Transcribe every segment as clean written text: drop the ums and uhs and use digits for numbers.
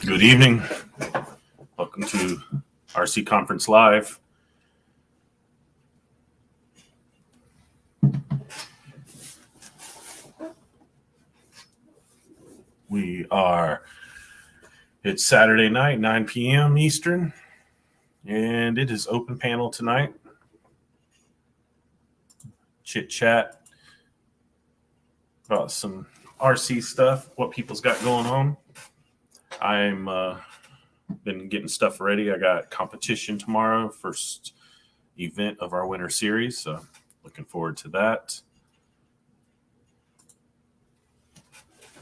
Good evening. Welcome to RC Conference Live. It's Saturday night, 9 p.m. Eastern, and it is open panel tonight. Chit chat about some RC stuff, what people's got going on. I'm been getting stuff ready. I got competition tomorrow, first event of our winter series, so looking forward to that.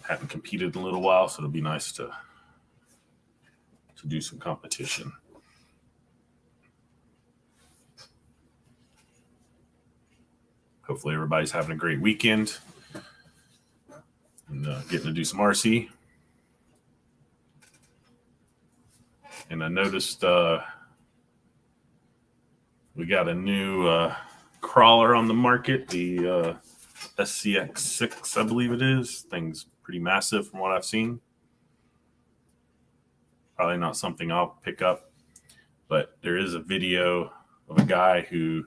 Haven't competed in a little while, so it'll be nice to do some competition. Hopefully everybody's having a great weekend and getting to do some RC. And I noticed we got a new crawler on the market, the SCX6, I believe it is. Thing's pretty massive from what I've seen. Probably not something I'll pick up, but there is a video of a guy who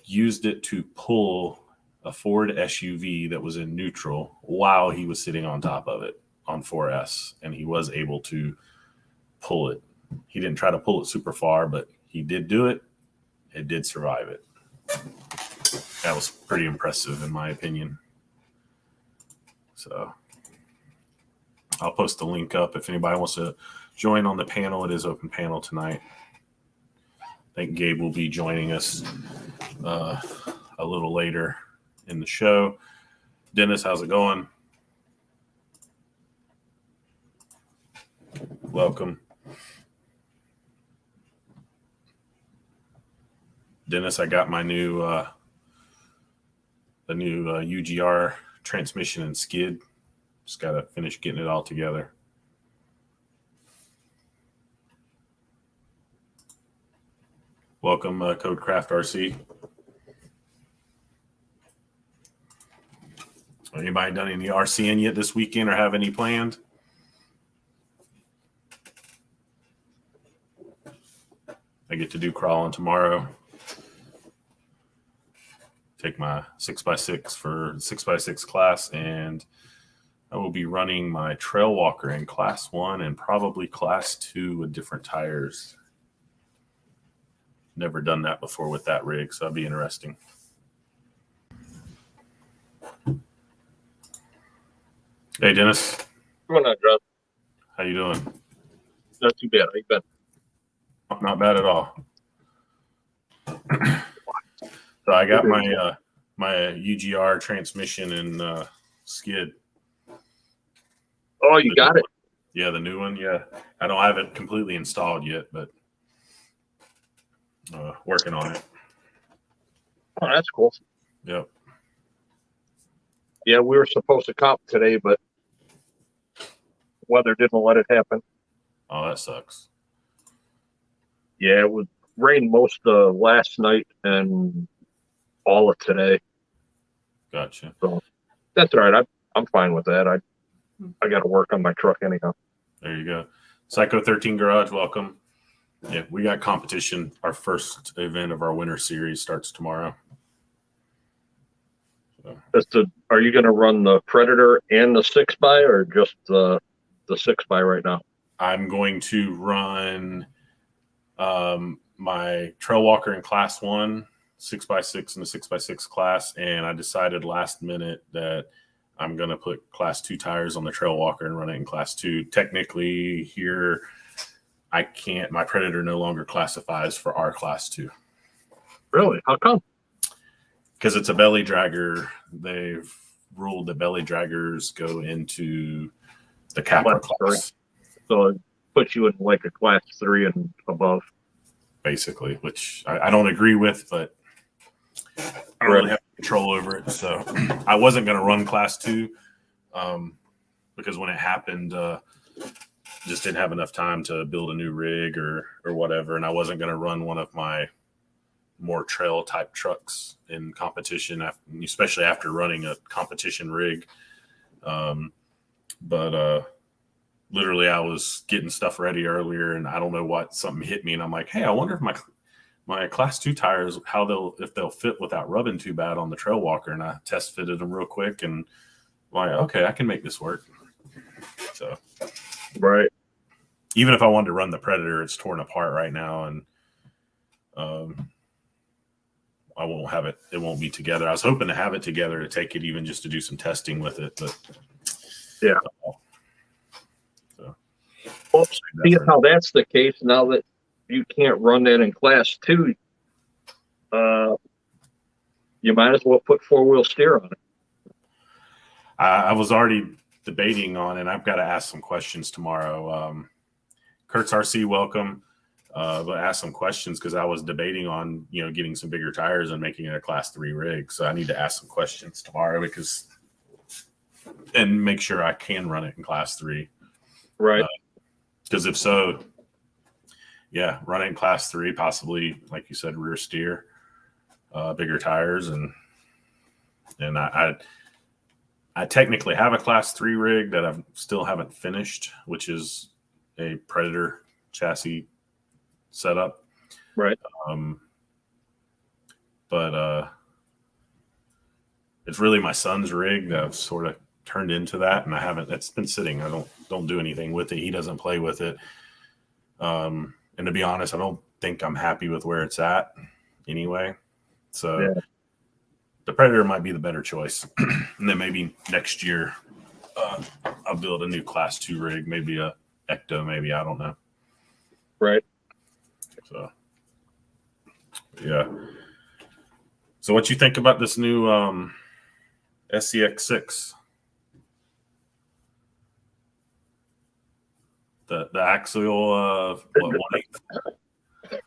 used it to pull a Ford SUV that was in neutral while he was sitting on top of it on 4S, and he was able to pull it. He didn't try to pull it super far, but he did do it. It did survive it. That was pretty impressive in my opinion. So I'll post the link up if anybody wants to join on the panel. It is open panel tonight. I think Gabe will be joining us a little later in the show. Dennis, how's it going? Welcome. Dennis, I got my new the new UGR transmission and skid. Just got to finish getting it all together. Welcome, Codecraft RC. Anybody done any RCing yet this weekend or have any planned? I get to do crawling tomorrow. Take my 6x6 for 6x6 class, and I will be running my Trail Walker in Class 1 and probably Class 2 with different tires. Never done that before with that rig, so that'll be interesting. Hey, Dennis. What's going on, John? How you doing? Not too bad. How you been? Not bad at all. So I got my my UGR transmission and skid. Oh, you got it? Yeah, the new one. Yeah, I don't have it completely installed yet, but working on it. Oh, that's cool. Yep. Yeah, we were supposed to comp today, but weather didn't let it happen. Oh, that sucks. Yeah, it was rain most of last night and all of today. Gotcha. So that's all right. I'm fine with that. I got to work on my truck anyhow. There you go. Psycho 13 Garage, welcome. Yeah, we got competition. Our first event of our winter series starts tomorrow. So. Are you going to run the Predator and the 6x or just the 6x right now? I'm going to run my Trail Walker in Class 1, 6x6 in the 6x6 class, and I decided last minute that I'm going to put Class 2 tires on the Trail Walker and run it in Class 2. Technically here, I can't. My Predator no longer classifies for our Class 2. Really? How come? Because it's a belly dragger. They've ruled that belly draggers go into the Capra class. So it puts you in like a Class 3 and above. Basically, which I don't agree with, but I don't really have control over it. So I wasn't going to run Class 2 because when it happened, just didn't have enough time to build a new rig or whatever. And I wasn't going to run one of my more trail type trucks in competition, especially after running a competition rig. But literally I was getting stuff ready earlier, and I don't know what, something hit me, and I'm like, hey, I wonder if my class 2 tires, if they'll fit without rubbing too bad on the trail walker. And I test fitted them real quick, and I'm like, okay, I can make this work. So Right. even if I wanted to run the Predator, it's torn apart right now, and I won't have it. It won't be together. I was hoping to have it together to take it even just to do some testing with it, but Yeah. So Well, see how that's the case now that you can't run that in class 2. You might as well put 4-wheel steer on it. I was already debating on, and I've got to ask some questions tomorrow. Kurt's RC, welcome. But ask some questions because I was debating on, getting some bigger tires and making it a class 3 rig. So I need to ask some questions tomorrow and make sure I can run it in class 3. Right. Because if so, yeah, run it in class 3, possibly, like you said, rear steer, bigger tires. And I technically have a class 3 rig that I still haven't finished, which is a Predator chassis setup. Right. But it's really my son's rig that I've sort of turned into that, and I haven't. It's been sitting. I don't do anything with it. He doesn't play with it. And to be honest, I don't think I'm happy with where it's at anyway. So Yeah. the Predator might be the better choice. And then maybe next year I'll build a new class 2 rig, maybe a Ecto, maybe, I don't know. Right. So yeah. So what you think about this new SCX6? The axial what, 1/8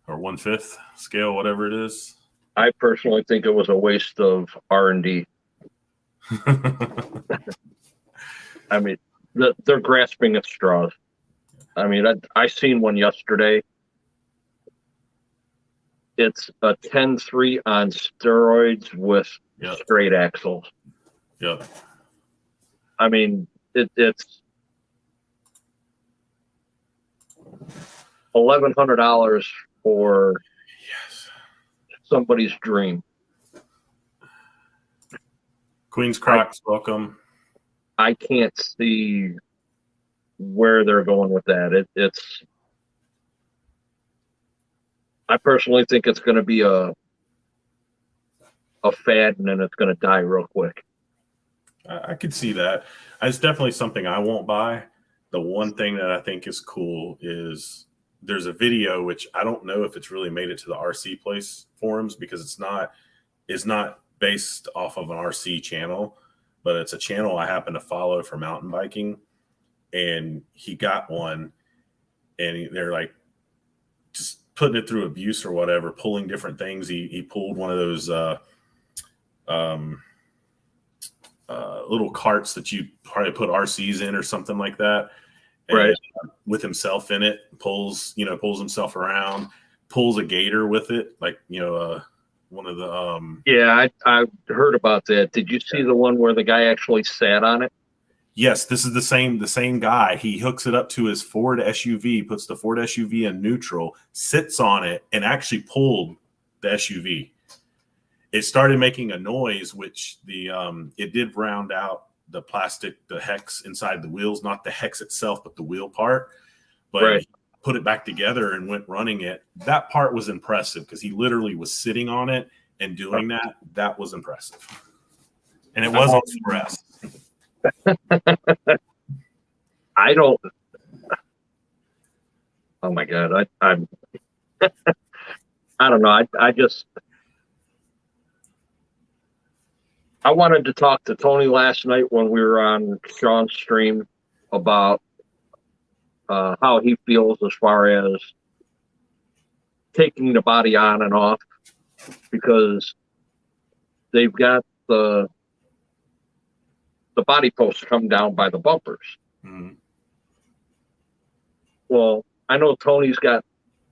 or 1/5 scale, whatever it is. I personally think it was a waste of R&D. I mean, they're grasping at straws. I mean, I seen one yesterday. It's a 10-3 on steroids with straight axles. Yep. I mean, it's $1,100 for somebody's dream. Queen's Crocs, welcome. I can't see where they're going with that. I personally think it's going to be a fad, and then it's going to die real quick. I could see that. It's definitely something I won't buy. The one thing that I think is cool is there's a video, which I don't know if it's really made it to the RC Place forums, because it's not based off of an RC channel, but it's a channel I happen to follow for mountain biking. And he got one, and they're like just putting it through abuse or whatever, pulling different things. He pulled one of those little carts that you probably put RCs in or something like that. And right. With himself in it, pulls himself around, pulls a gator with it, like, one of the yeah, I heard about that. Did you see the one where the guy actually sat on it? Yes, this is the same guy. He hooks it up to his Ford SUV, puts the Ford SUV in neutral, sits on it, and actually pulled the SUV. It started making a noise, which it did round out the plastic, the hex inside the wheels, not the hex itself, but the wheel part. But right. He put it back together and went running it. That part was impressive because he literally was sitting on it and doing that. That was impressive. And it was on 4S. I don't. Oh my God. I'm I don't know. I wanted to talk to Tony last night when we were on Sean's stream about how he feels as far as taking the body on and off, because they've got the body posts come down by the bumpers. Mm-hmm. Well, I know Tony's got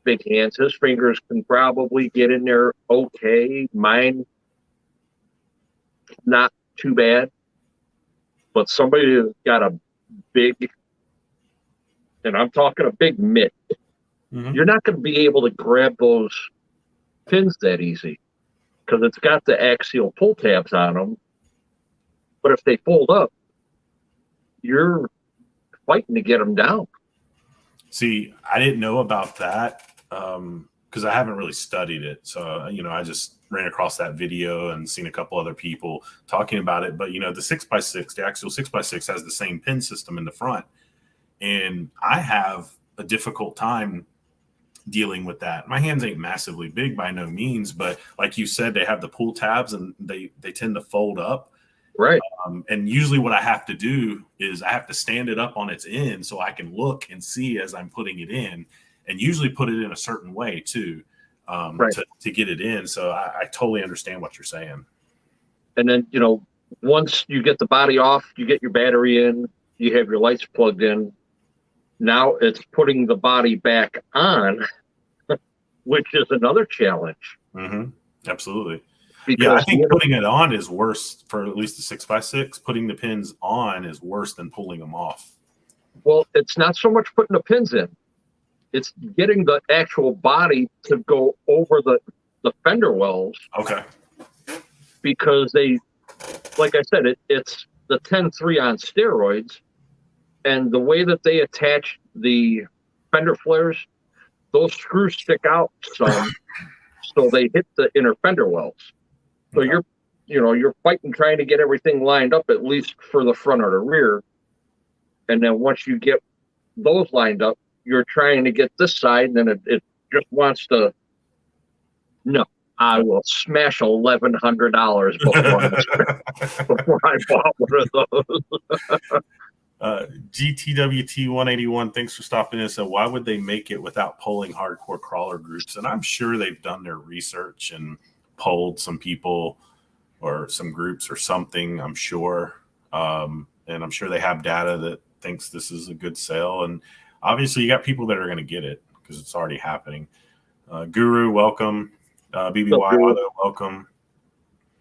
big hands. His fingers can probably get in there okay. Mine, not too bad. But somebody who's got a big and I'm talking a big mitt, Mhm. you're not going to be able to grab those pins that easy because it's got the axial pull tabs on them. But if they fold up, you're fighting to get them down. See, I didn't know about that because I haven't really studied it. So, I just ran across that video and seen a couple other people talking about it. But, the 6x6, the actual 6x6 has the same pin system in the front. And I have a difficult time dealing with that. My hands ain't massively big by no means, but like you said, they have the pull tabs and they tend to fold up. Right. And usually what I have to do is I have to stand it up on its end so I can look and see as I'm putting it in, and usually put it in a certain way too, Right. to get it in. So I totally understand what you're saying. And then, once you get the body off, you get your battery in, you have your lights plugged in. Now it's putting the body back on, which is another challenge. Mm-hmm. Absolutely. Because Yeah, I think putting it on is worse for at least the 6x6. Putting the pins on is worse than pulling them off. well, it's not so much putting the pins in. It's getting the actual body to go over the fender wells Okay. because they, like I said, it's the 10-3 on steroids. And the way that they attach the fender flares, those screws stick out some, so they hit the inner fender wells. So Okay. you're fighting trying to get everything lined up, at least for the front or the rear. And then once you get those lined up, you're trying to get this side, and then it just wants to. No, I will smash $1,100 before I bought one of those. GTWT 181, thanks for stopping in. So why would they make it without polling hardcore crawler groups? And I'm sure they've done their research and polled some people or some groups or something, I'm sure. And I'm sure they have data that thinks this is a good sale. And obviously you got people that are going to get it because it's already happening. Guru, welcome. BBY Auto, welcome.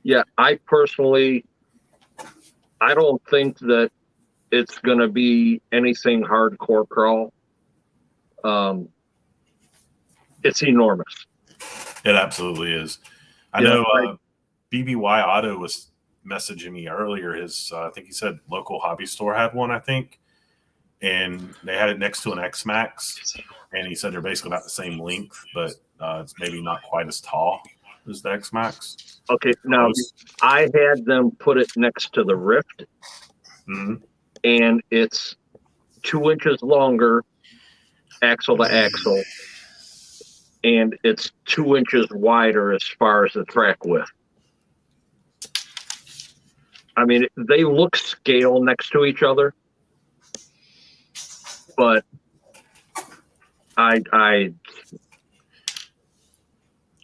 Yeah, I don't think that it's going to be anything hardcore crawl. It's enormous. It absolutely is. I know BBY Auto was messaging me earlier. I think he said local hobby store had one, I think. And they had it next to an X-Max. And he said they're basically about the same length, but it's maybe not quite as tall as the X-Max. Okay, now I had them put it next to the Rift. Mm-hmm. And it's 2 inches longer, axle to axle, and it's 2 inches wider as far as the track width. I mean, they look scale next to each other, but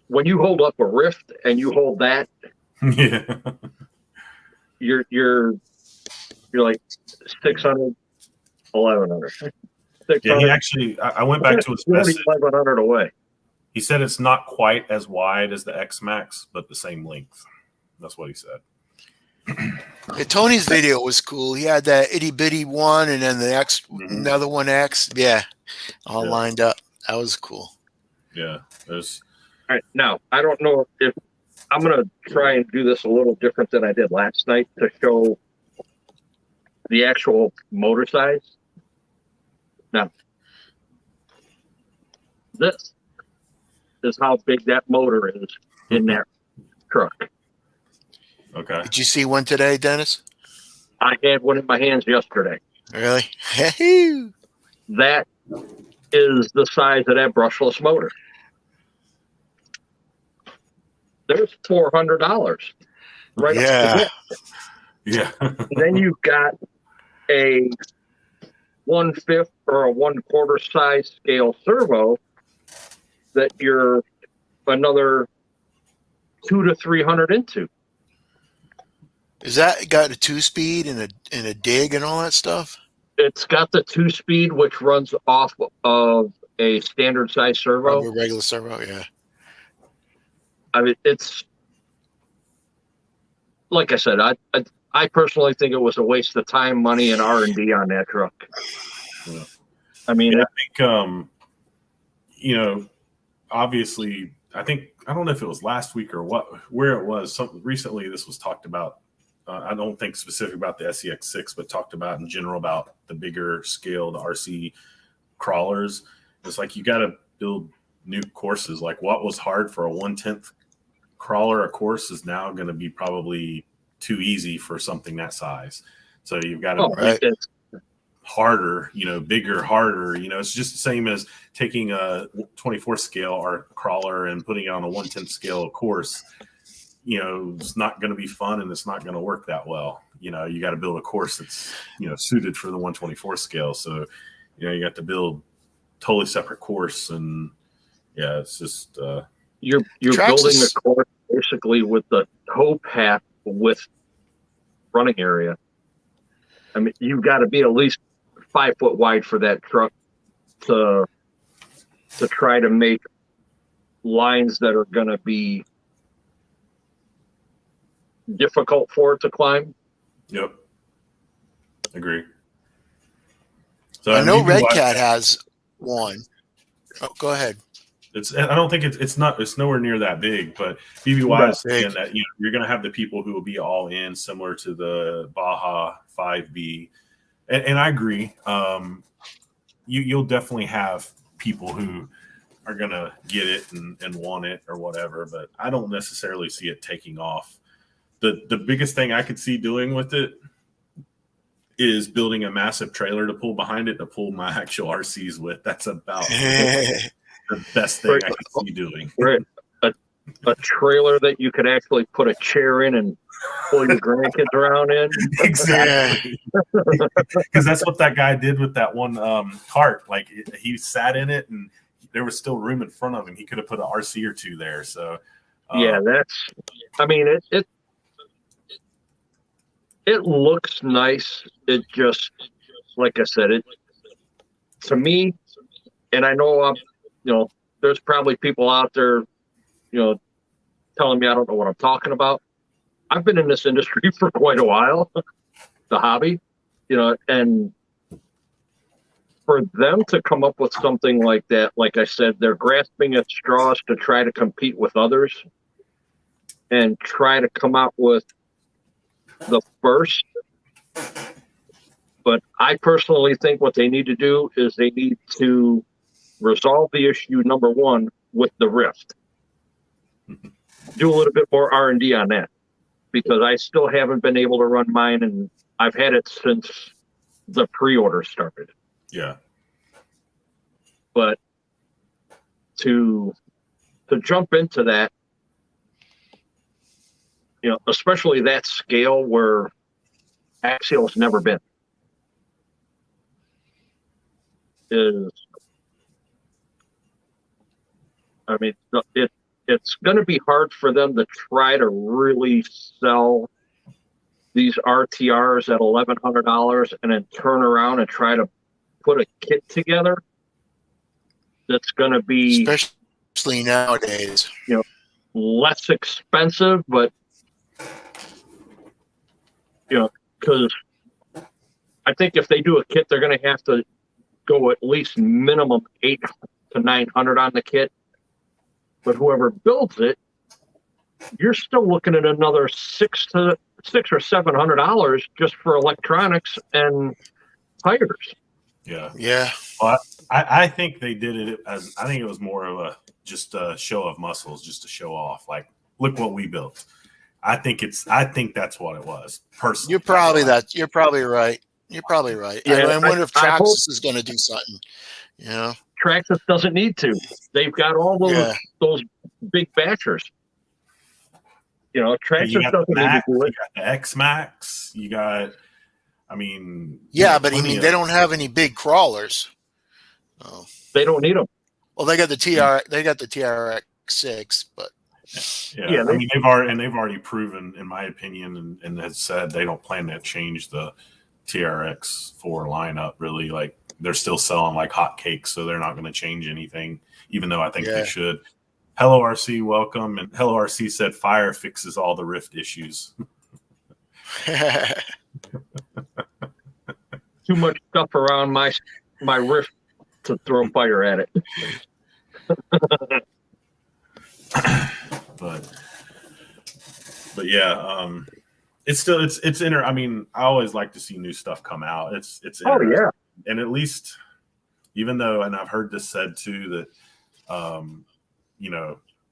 when you hold up a Rift and you hold that, yeah, you're like 600, 1,100. Yeah, he actually, I went back to his message. 1,100 away. He said it's not quite as wide as the X-Max, but the same length. That's what he said. Yeah, Tony's video was cool. He had that itty bitty one and then the X, another one X. Yeah, all lined up. That was cool. Yeah. There's. All right. Now, I don't know if I'm going to try and do this a little different than I did last night to show the actual motor size. Now, this is how big that motor is in that truck. Okay. Did you see one today, Dennis? I had one in my hands yesterday. Really? That is the size of that brushless motor. There's $400 right off the bat. Yeah. Then you've got a 1/5 or a 1/4 size scale servo that you're another $200 to $300 into. Is that got a 2-speed and a dig and all that stuff? It's got the 2-speed, which runs off of a standard size servo. A regular servo, yeah. I mean, it's like I said. I personally think it was a waste of time, money, and R&D on that truck. Yeah. I mean, I think, you know, obviously, I don't know if it was last week or where it was. Recently, this was talked about. I don't think specific about the SEX6, but talked about in general about the bigger scale, the RC crawlers. It's like you got to build new courses. Like what was hard for a 1/10 crawler, a course is now going to be probably too easy for something that size. So you've got to right. harder, bigger, harder. It's just the same as taking a 24 scale or crawler and putting it on a 1/10 scale course. It's not going to be fun and it's not going to work that well. You got to build a course that's, suited for the 124 scale. So, you got to build totally separate course. And yeah, it's just, you're building a course basically with the tow path with running area. I mean, you've got to be at least 5 foot wide for that truck to try to make lines that are going to be difficult for it to climb. Yep. Agree. So I know Red Cat has one. Oh, go ahead. I don't think it's nowhere near that big, but BBY is saying that you're going to have the people who will be all in, similar to the Baja 5B, and I agree. You'll definitely have people who are going to get it and want it or whatever, but I don't necessarily see it taking off. The biggest thing I could see doing with it is building a massive trailer to pull behind it to pull my actual RCs with. That's about the best thing I could see doing. Right. A trailer that you could actually put a chair in and pull your grandkids around in. Exactly. Because that's what that guy did with that one cart. Like he sat in it and there was still room in front of him. He could have put an RC or two there. So yeah, it looks nice. It just, like I said, to me, and I know there's probably people out there, telling me I don't know what I'm talking about. I've been in this industry for quite a while, the hobby, and for them to come up with something like that, like I said, they're grasping at straws to try to compete with others and try to come out with the first. But I personally think what they need to do is they need to resolve the issue, number one, with the Rift. Do a little bit more R&D on that, because I still haven't been able to run mine, and I've had it since the pre-order started. Yeah. But to jump into that, especially that scale where Axial's never been, it's going to be hard for them to try to really sell these RTRs at $1,100 and then turn around and try to put a kit together that's going to be, especially nowadays, less expensive, but because I think if they do a kit, they're going to have to go at least minimum $800 to $900 on the kit. But whoever builds it, you're still looking at another $600 or $700 just for electronics and tires. Yeah. Yeah. Well, I think they did it as, I think it was more of just a show of muscles, just to show off. Like, look what we built. I think that's what it was. Personally, You're probably right. You're probably right. Yeah, I wonder if Traxxas is going to do something. Traxxas doesn't need to. They've got all those big batchers. Traxxas doesn't need to do it. You got the X-Max. You got, but they don't have any big crawlers. Oh. They don't need them. Well, they got the TRX6, but yeah. They've already proven, in my opinion, and has said they don't plan to change the TRX4 lineup. Really, like they're still selling like hotcakes, so they're not going to change anything. Even though I think they should. Hello RC, welcome, and Hello RC said fire fixes all the Rift issues. Too much stuff around my Rift to throw fire at it. but yeah, it's I mean, I always like to see new stuff come out. It's Oh yeah, and at least, even though, and I've heard this said too, that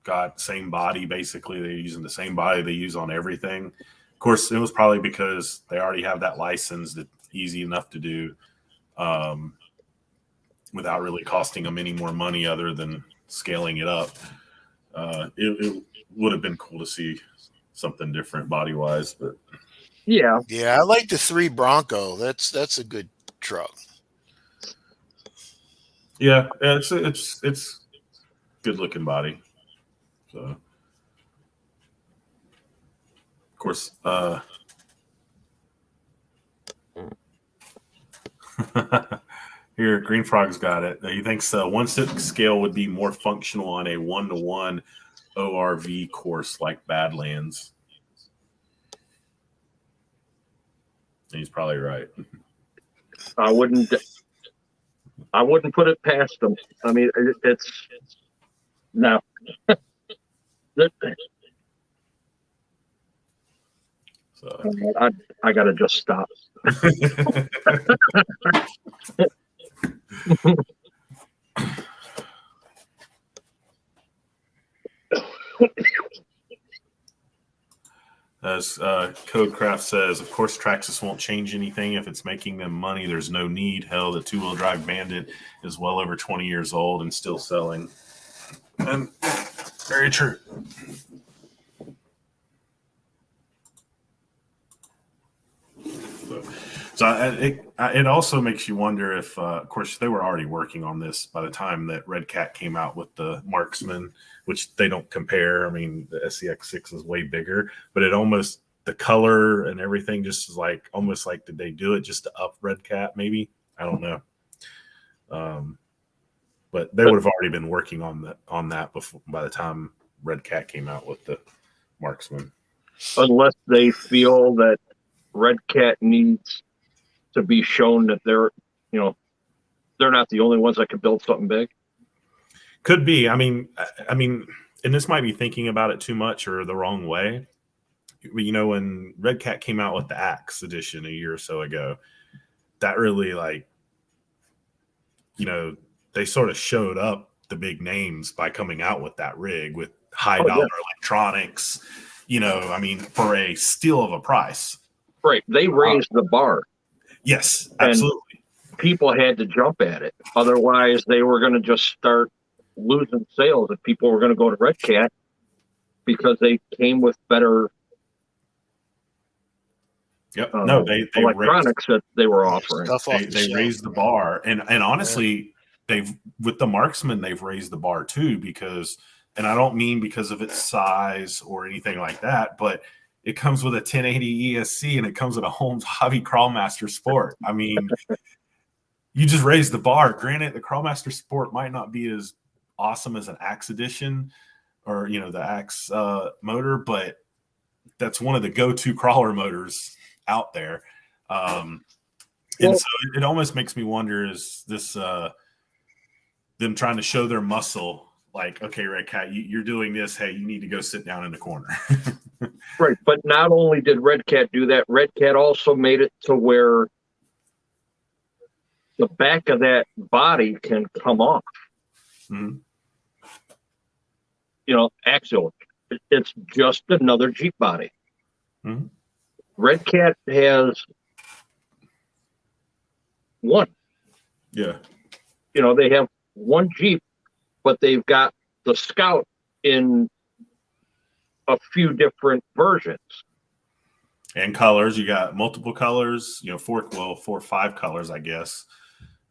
got same body, basically they're using the same body they use on everything. Of course, it was probably because they already have that license that's easy enough to do, without really costing them any more money other than scaling it up. It would have been cool to see something different body wise, but yeah. I like the 3 Bronco. That's a good truck. yeah, it's good looking body. So, of course, here Green Frog's got it. He thinks 1/6 scale would be more functional on a 1-to-1 ORV course like Badlands. And he's probably right. I wouldn't put it past them. I mean, it's no. So I gotta just stop. as Codecraft says, of course, Traxxas won't change anything if it's making them money. There's no need. Hell, the 2-wheel drive Bandit is well over 20 years old and still selling. And very true. So it also makes you wonder if, of course, they were already working on this by the time that Red Cat came out with the Marksman, which they don't compare. I mean, the SCX6 is way bigger, but it almost, the color and everything just is like, almost like, did they do it just to up Red Cat? Maybe, I don't know. But they would have already been working on that before, by the time Red Cat came out with the Marksman. Unless they feel that Red Cat needs to be shown that they're not the only ones that can build something big. Could be. I mean, and this might be thinking about it too much or the wrong way. When Red Cat came out with the Axe edition a year or so ago, that really, like, they sort of showed up the big names by coming out with that rig with high dollar electronics, I mean, for a steal of a price. Right. They raised the bar. Yes, absolutely. And people had to jump at it. Otherwise, they were going to just start losing sales if people were going to go to Red Cat because they came with better they electronics that they were offering. They raised the bar. And honestly, with the Marksman, they've raised the bar too, because, and I don't mean because of its size or anything like that, but it comes with a 1080 ESC and it comes with a Holmes Hobby Crawlmaster Sport. I mean, you just raise the bar. Granted, the Crawlmaster Sport might not be as awesome as an Axe edition or, the Axe motor, but that's one of the go-to crawler motors out there. And so it almost makes me wonder, is this them trying to show their muscle? Like, okay, Red Cat, you're doing this. Hey, you need to go sit down in the corner. Right. But not only did Red Cat do that, Red Cat also made it to where the back of that body can come off. Mm-hmm. Axial. It's just another Jeep body. Mm-hmm. Red Cat has one. Yeah. They have one Jeep, but they've got the Scout in a few different versions and colors. You got multiple colors, 4 or 5 colors, I guess,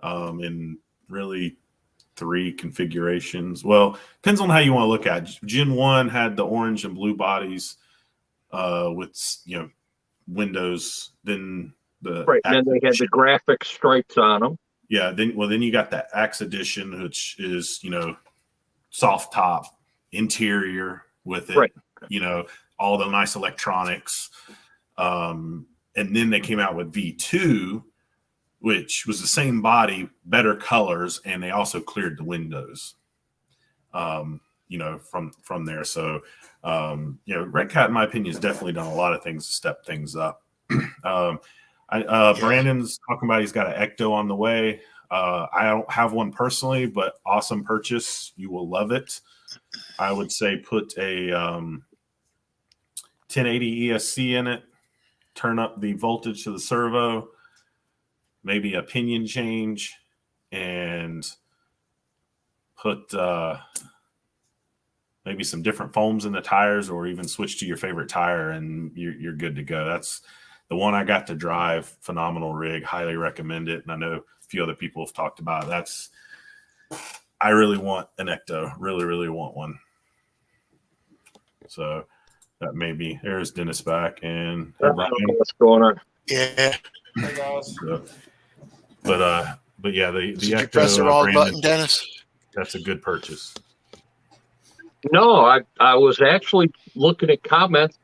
in really 3 configurations. Well, depends on how you want to look at it. Gen 1 had the orange and blue bodies with windows. Then the right, and then they had the graphic stripes on them. Yeah, then you got the Axe edition, which is soft top interior with it, right. All the nice electronics. And then they came out with V2, which was the same body, better colors, and they also cleared the windows. From there. So, Red Cat, in my opinion, has definitely done a lot of things to step things up. Brandon's talking about he's got an Ecto on the way. I don't have one personally, but awesome purchase. You will love it. I would say put a 1080 ESC in it, turn up the voltage to the servo, maybe a pinion change, and put maybe some different foams in the tires, or even switch to your favorite tire, and you're good to go. That's the one I got to drive. Phenomenal rig. Highly recommend it. And I know a few other people have talked about it. I really want an Ecto. Really, really want one. So that maybe there's Dennis back, and I don't know what's going on. Yeah. Hey guys. But yeah, the Did you Ecto, press the wrong Brandon, button, Dennis? that's a good purchase. No, I was actually looking at comments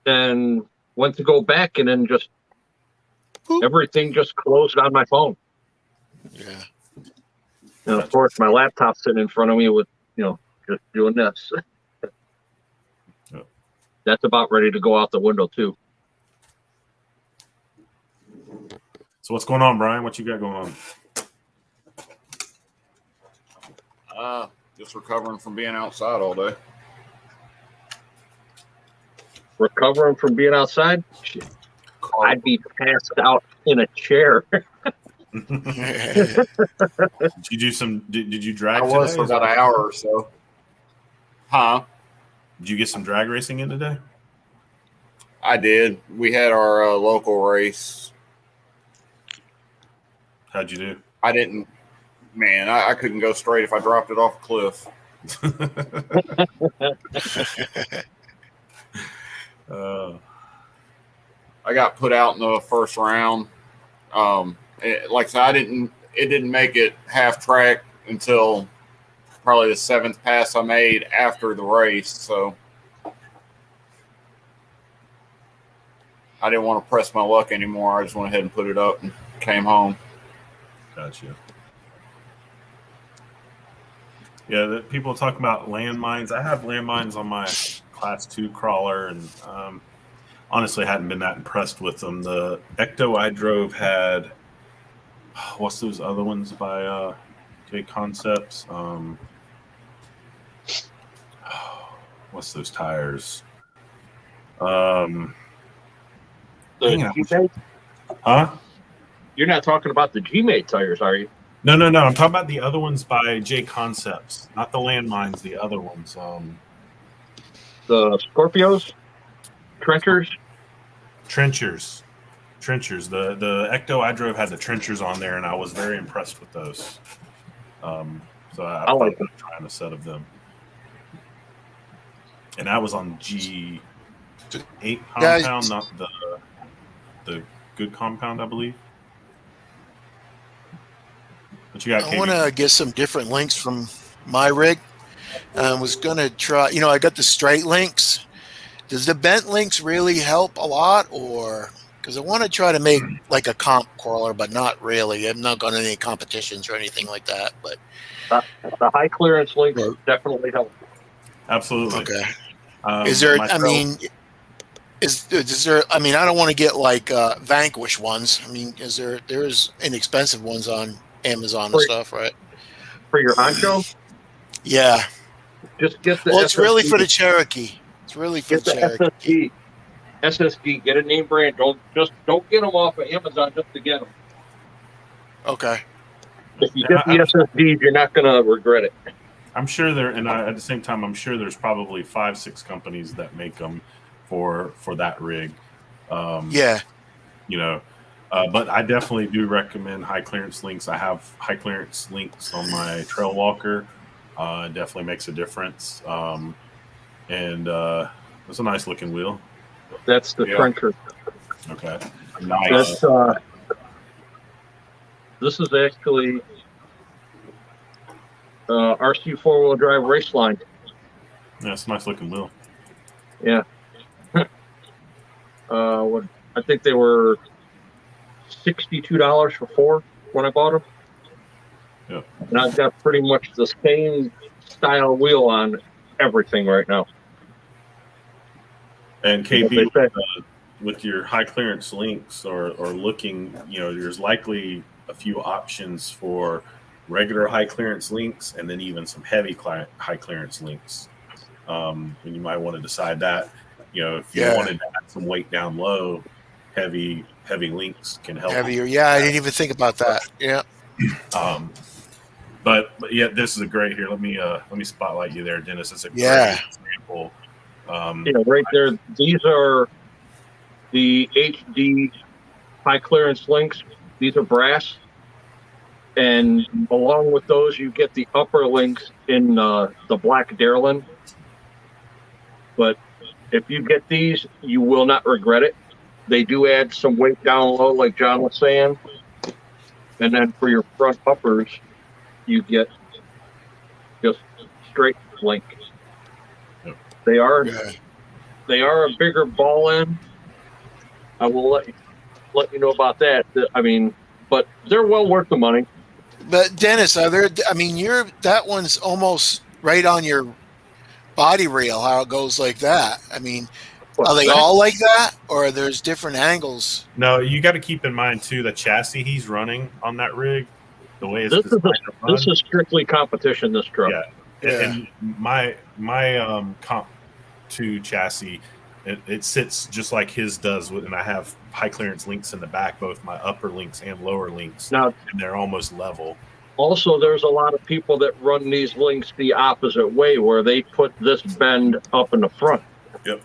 and went to go back, and then just everything just closed on my phone. Yeah. And of course, my laptop's sitting in front of me with, just doing this. Yep. That's about ready to go out the window too. So what's going on, Brian? What you got going on? Just recovering from being outside all day. Recovering from being outside, I'd be passed out in a chair. Did you do some? Did you drag? I was today? for about an hour or so. Huh? Did you get some drag racing in today? I did. We had our local race. How'd you do? I didn't. Man, I couldn't go straight if I dropped it off a cliff. I got put out in the first round. Like I said, it didn't make it half track until probably the 7th pass I made after the race. So I didn't want to press my luck anymore. I just went ahead and put it up and came home. Gotcha. Yeah, people talk about landmines. I have landmines on my Class 2 crawler, and honestly hadn't been that impressed with them. The Ecto I drove had, what's those other ones by J Concepts? What's those tires? The Yeah. G-Mate? Huh? You're not talking about the G-Mate tires, are you? No. I'm talking about the other ones by J Concepts, not the landmines. The other ones. The Scorpios? Trenchers? Trenchers. The Ecto I drove had the trenchers on there, and I was very impressed with those. So I like thought about trying a set of them. And that was on G8 compound, not the good compound, I believe. What you got, I KB? want to get some different links from my rig. I was going to try, I got the straight links. Does the bent links really help a lot, or because I want to try to make like a comp crawler, but not really. I'm not going to any competitions or anything like that. But The high clearance links definitely help. Absolutely. okay. Is there? myself- I mean, is there? I mean, I don't want to get like Vanquish ones. I mean, there's inexpensive ones on Amazon and Right. stuff, right? For your honcho, Yeah. just get the Well, it's really SSD. for the Cherokee. It's really for Get the the Cherokee. SSD. Get a name brand. Don't get them off of Amazon just to get them. Okay. If you get the SSD, you're not gonna regret it. I'm sure there, and at the same time, I'm sure there's probably 5-6 companies that make them for that rig. Yeah. But I definitely do recommend high clearance links. I have high clearance links on my Trail Walker. It definitely makes a difference. And it's a nice looking wheel. That's the Yeah. trencher. Okay. That's this is actually RC 4-wheel drive race line. Yeah, it's a nice looking wheel. Yeah. What I think they were $62 for 4 when I bought them. Yeah. And I've got pretty much the same style wheel on everything right now. And They KB, say- with your high clearance links or looking, there's likely a few options for regular high clearance links and then even some heavy high clearance links. And you might want to decide that, if you wanted to add some weight down low, heavy links can help. Heavier. Yeah, I didn't even think about that. Yeah. But yeah, this is a great here. Let me spotlight you there, Dennis. It's a great example. Right there. These are the HD high clearance links. These are brass. And along with those, you get the upper links in the black Darlin. But if you get these, you will not regret it. They do add some weight down low, like John was saying. And then for your front uppers, you get just straight link. They are a bigger ball end. I will let you know about that. I mean, but they're well worth the money. But Dennis, that one's almost right on your body rail, how it goes like that. I mean, are they all like that, or there's different angles? No, you got to keep in mind too the chassis he's running on that rig, the way it's this is strictly competition. This truck. Yeah. And my Comp 2 chassis, it sits just like his does, and I have high clearance links in the back, both my upper links and lower links. Now, and they're almost level. Also, there's a lot of people that run these links the opposite way, where they put this bend up in the front. Yep.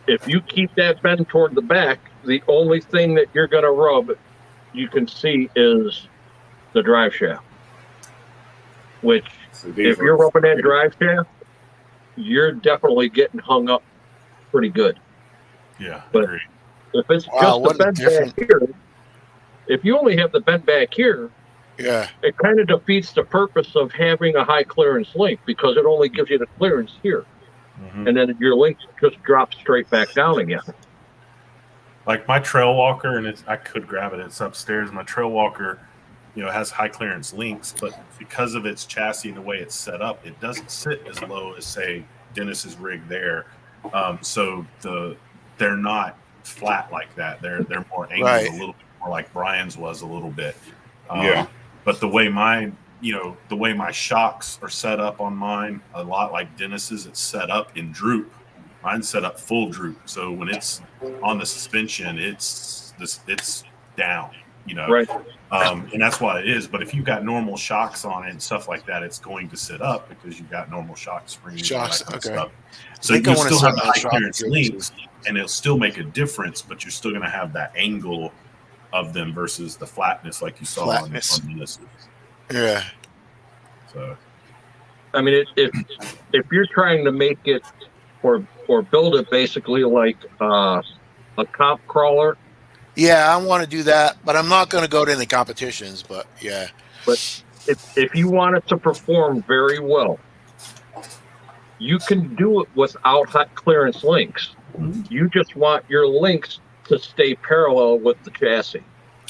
If you keep that bend toward the back, the only thing that you're going to rub, you can see, is the drive shaft. Which, if you're rubbing that drive shaft, you're definitely getting hung up pretty good. Yeah, but agreed. If it's just the bend back here, if you only have the bend back here, it kind of defeats the purpose of having a high clearance link, because it only gives you the clearance here. Mm-hmm. And then your link just drops straight back down again. Like my Trail Walker, and I could grab it, it's upstairs. My Trail Walker, has high clearance links, but because of its chassis and the way it's set up, it doesn't sit as low as, say, Dennis's rig there. So they're not flat like that. They're more angled, a little bit more like Brian's was a little bit. But the way my shocks are set up on mine, a lot like Dennis's, it's set up in droop. Mine's set up full droop. So when it's on the suspension, it's down, Right. And that's what it is. But if you've got normal shocks on it and stuff like that, it's going to sit up because you've got normal shock springs. Shocks, and that kind okay. of stuff. So you still have the high clearance links, and it'll still make a difference, but you're still going to have that angle of them versus the flatness like you saw on this. Yeah. So, I mean, if you're trying to make it or build it basically like a comp crawler. Yeah, I want to do that, but I'm not going to go to any competitions. But yeah. But if you want it to perform very well, you can do it without high clearance links. Mm-hmm. You just want your links to stay parallel with the chassis.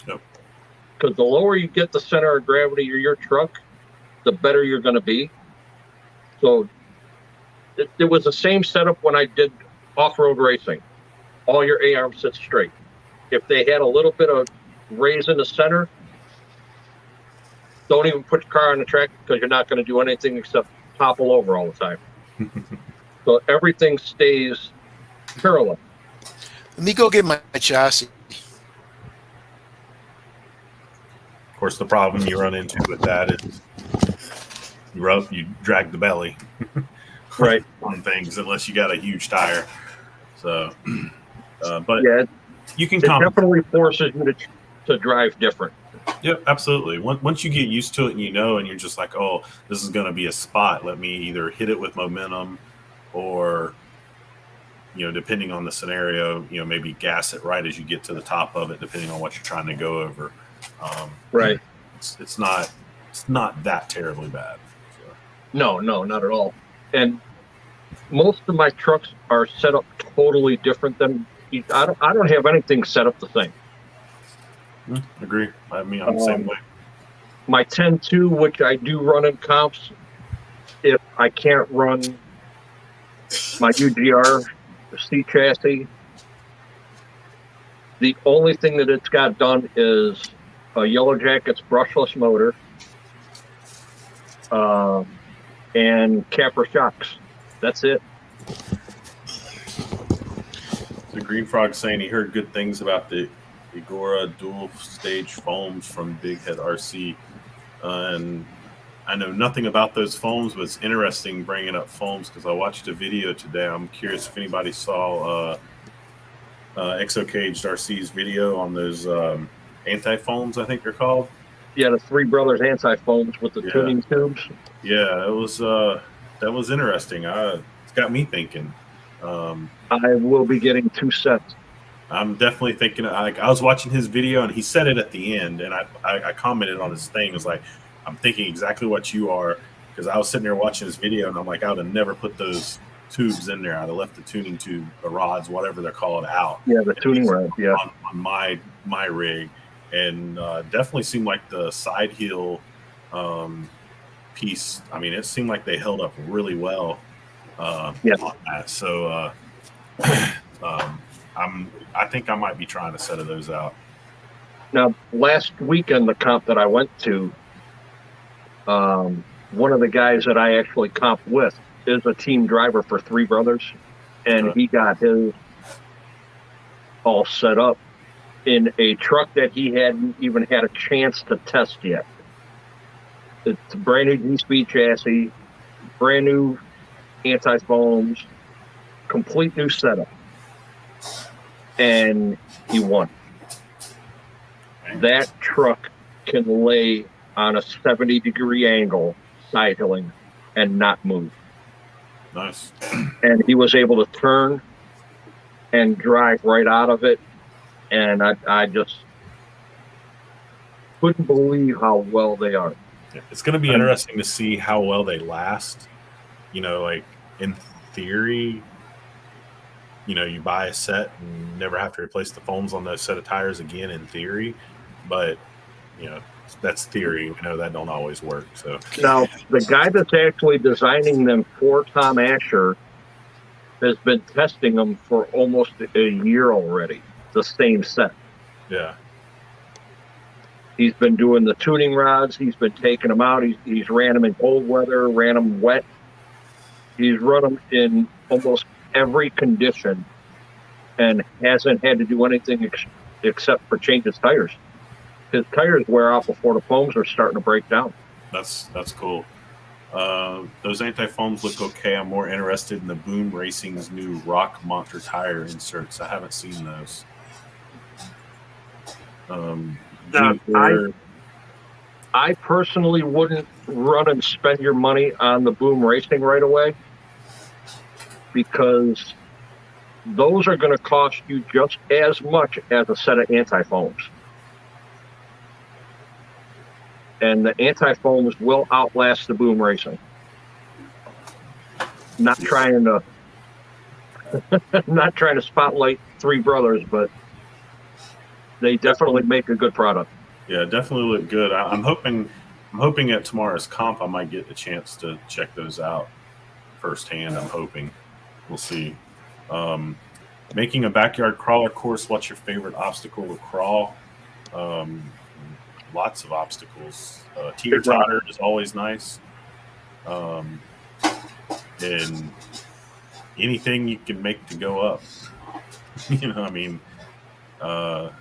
Yep. Because the lower you get the center of gravity of your truck, the better you're going to be. So it was the same setup when I did off-road racing. All your A-arms sit straight. If they had a little bit of raise in the center, don't even put your car on the track, because you're not going to do anything except topple over all the time. So everything stays parallel. Let me go get my chassis. of course, the problem you run into with that is you drag the belly. Right. On things, unless you got a huge tire. So, but yeah, you can it definitely forces you to drive different. Yep, absolutely. Once you get used to it, and and you're just like, oh, this is going to be a spot. Let me either hit it with momentum, or depending on the scenario, maybe gas it right as you get to the top of it, depending on what you're trying to go over. Right. It's not that terribly bad. So. No, not at all. And most of my trucks are set up totally different than I don't have anything set up the same. Agree. I mean, I'm the same way. My 10-2, which I do run in comps, if I can't run my UGR C chassis, the only thing that it's got done is a Yellow Jackets brushless motor and Capra shocks. That's it. The Green Frog saying he heard good things about the Agora dual stage foams from Big Head RC. And I know nothing about those foams, but it's interesting bringing up foams because I watched a video today. I'm curious if anybody saw Exo Caged RC's video on those anti-foams, I think they're called. Yeah, the Three Brothers anti-foams with the tuning tubes. Yeah, it was that was interesting. It's got me thinking. I will be getting 2 sets. I'm definitely thinking. I was watching his video, and he said it at the end, and I commented on his thing. It was like, I'm thinking exactly what you are, because I was sitting there watching his video, and I'm like, I would have never put those tubes in there. I'd have left the tuning tube, the rods, whatever they're called, out. Yeah, the tuning rod. Yeah, on my rig, and definitely seemed like the side heel piece. I mean, it seemed like they held up really well on that. So I think I might be trying a set of those out. Now, last weekend, the comp that I went to, one of the guys that I actually comp with is a team driver for Three Brothers, and he got his all set up in a truck that he hadn't even had a chance to test yet. It's a brand new D-Speed chassis, brand new anti-foams, complete new setup. And he won. That truck can lay on a 70-degree angle, side hilling, and not move. Nice. And he was able to turn and drive right out of it. And I just couldn't believe how well they are. It's going to be interesting to see how well they last. You know, like in theory, you know, you buy a set and never have to replace the foams on those set of tires again in theory. But, you know, that's theory. We know that don't always work. So now the guy that's actually designing them for Tom Asher has been testing them for almost a year already, the same set. Yeah. He's been doing the tuning rods. He's been taking them out. He's ran them in cold weather, ran them wet. He's run them in almost every condition and hasn't had to do anything except for change his tires. His tires wear out before the foams are starting to break down. That's cool. Those anti-foams look okay. I'm more interested in the Boom Racing's new Rock Monster tire inserts. I haven't seen those. Now, I personally wouldn't run and spend your money on the Boom Racing right away, because those are going to cost you just as much as a set of anti-foams. And the anti-foams will outlast the Boom Racing. Not trying to spotlight Three Brothers, but they definitely make a good product. Yeah, definitely look good. I'm hoping at tomorrow's comp I might get a chance to check those out firsthand. I'm hoping. We'll see. Making a backyard crawler course. What's your favorite obstacle to crawl? Lots of obstacles. Teeter-totter is always nice. And anything you can make to go up. You know, I mean, I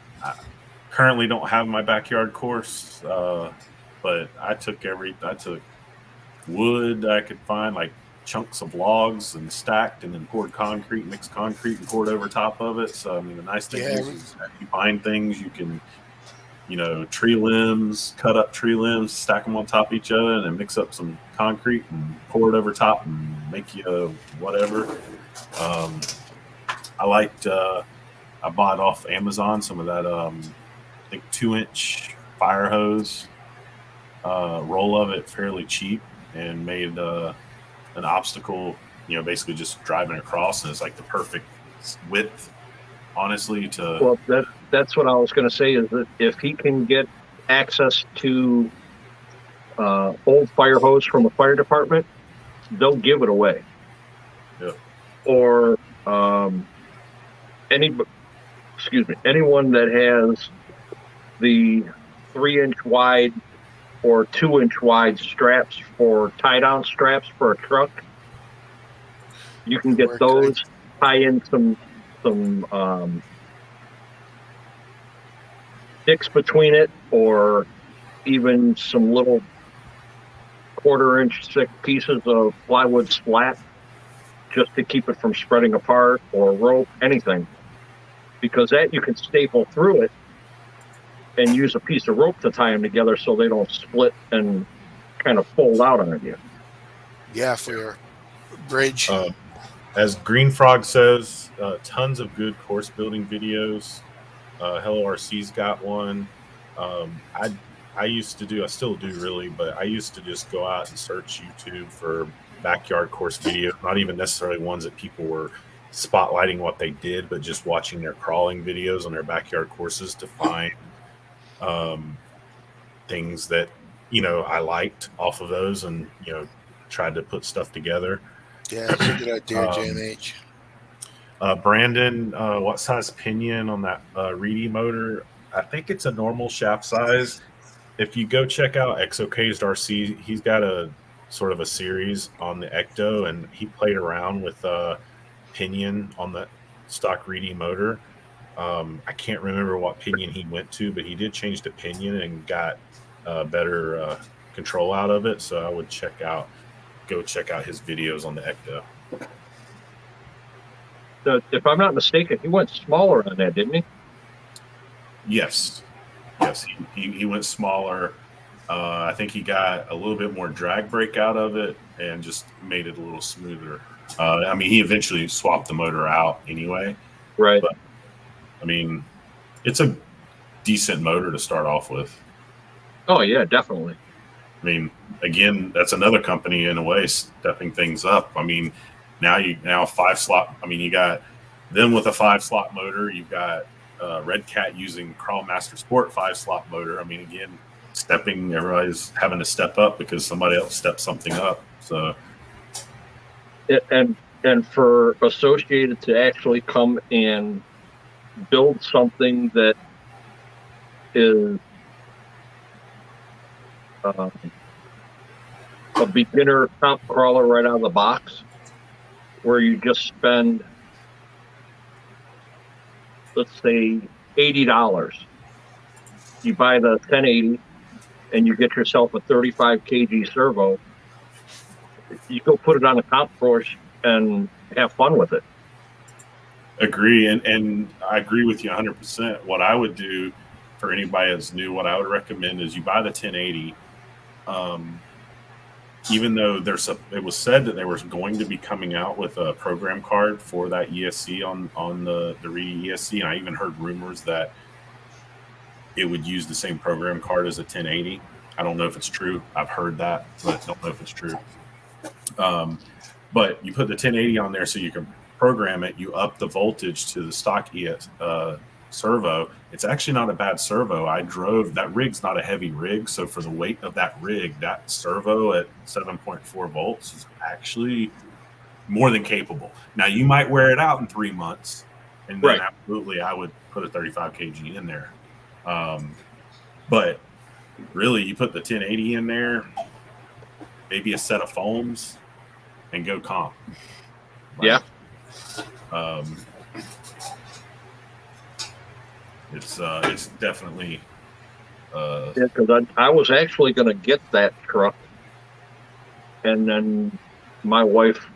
currently don't have my backyard course, but I took wood I could find, like chunks of logs, and stacked, and then poured concrete, mixed concrete, and poured over top of it. So I mean, the nice thing is that you find things you can, you know, tree limbs, cut up tree limbs, stack them on top of each other, and then mix up some concrete and pour it over top and make you whatever. I bought off Amazon some of that, I think 2-inch fire hose roll of it fairly cheap, and made an obstacle, you know, basically just driving across, and it's like the perfect width, honestly. Well, That's what I was going to say, is that if he can get access to old fire hose from a fire department, they'll give it away. Yep. Or anyone that has the 3-inch wide or 2-inch wide straps for tie-down straps for a truck, you can get those, tie in some sticks between it, or even some little 1/4-inch thick pieces of plywood splat, just to keep it from spreading apart, or rope, anything. Because that you can staple through it and use a piece of rope to tie them together so they don't split and kind of fold out on you. Yeah, for your bridge. As Green Frog says, tons of good course building videos. Hello RC's got one. I used to do, I still do really, but I used to just go out and search YouTube for backyard course videos, not even necessarily ones that people were spotlighting what they did, but just watching their crawling videos on their backyard courses to find things that, I liked off of those, and, tried to put stuff together. Yeah, that's a good idea, JMH. Brandon, what size pinion on that Reedy motor? I think it's a normal shaft size. If you go check out Exocased RC, he's got a sort of a series on the Ecto, and he played around with pinion on the stock Reedy motor. I can't remember what pinion he went to, but he did change the pinion and got better control out of it. So I would go check out his videos on the Ecto. If I'm not mistaken, he went smaller on that, didn't he? Yes, he went smaller. I think he got a little bit more drag brake out of it and just made it a little smoother. He eventually swapped the motor out anyway. Right. But, it's a decent motor to start off with. Oh, yeah, definitely. Again, that's another company in a way stepping things up. Now 5-slot. You got them with a 5-slot motor. You've got Red Cat using Crawlmaster Sport 5-slot motor. Again, everybody's having to step up because somebody else stepped something up. So, and for Associated to actually come and build something that is a beginner top crawler right out of the box, where you just spend, let's say, $80. You buy the 1080 and you get yourself a 35 kg servo. You go put it on a comp course and have fun with it. Agree. And I agree with you 100%. What I would do for anybody that's new, what I would recommend is you buy the 1080. Even though it was said that they were going to be coming out with a program card for that ESC on the Reedy ESC, and I even heard rumors that it would use the same program card as a 1080. I don't know if it's true. I've heard that, but I don't know if it's true. But you put the 1080 on there so you can program it. You up the voltage to the stock servo. It's actually not a bad servo. I drove that rig's not a heavy rig, so for the weight of that rig, that servo at 7.4 volts is actually more than capable. Now you might wear it out in 3 months, and then absolutely I would put a 35 kg in there. But really, you put the 1080 in there, maybe a set of foams, and go comp. Yeah. It's definitely. Because I was actually going to get that truck, and then my wife,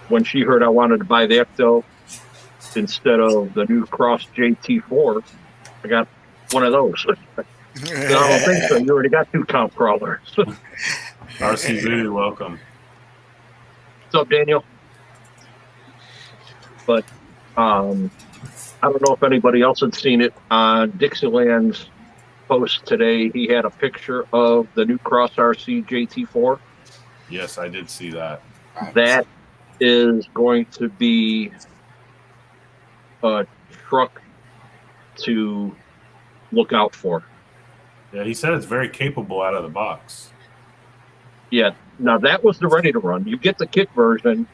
when she heard I wanted to buy the Ecto instead of the new Cross JT4, I got one of those. I don't think so. You already got 2 comp crawlers. RC welcome. What's up, Daniel? But I don't know if anybody else had seen it on Dixieland's post today. He had a picture of the new Cross RC JT4. Yes, I did see that. That is going to be truck to look out for. Yeah, he said it's very capable out of the box. Yeah, now that was the ready to run. You get the kit version.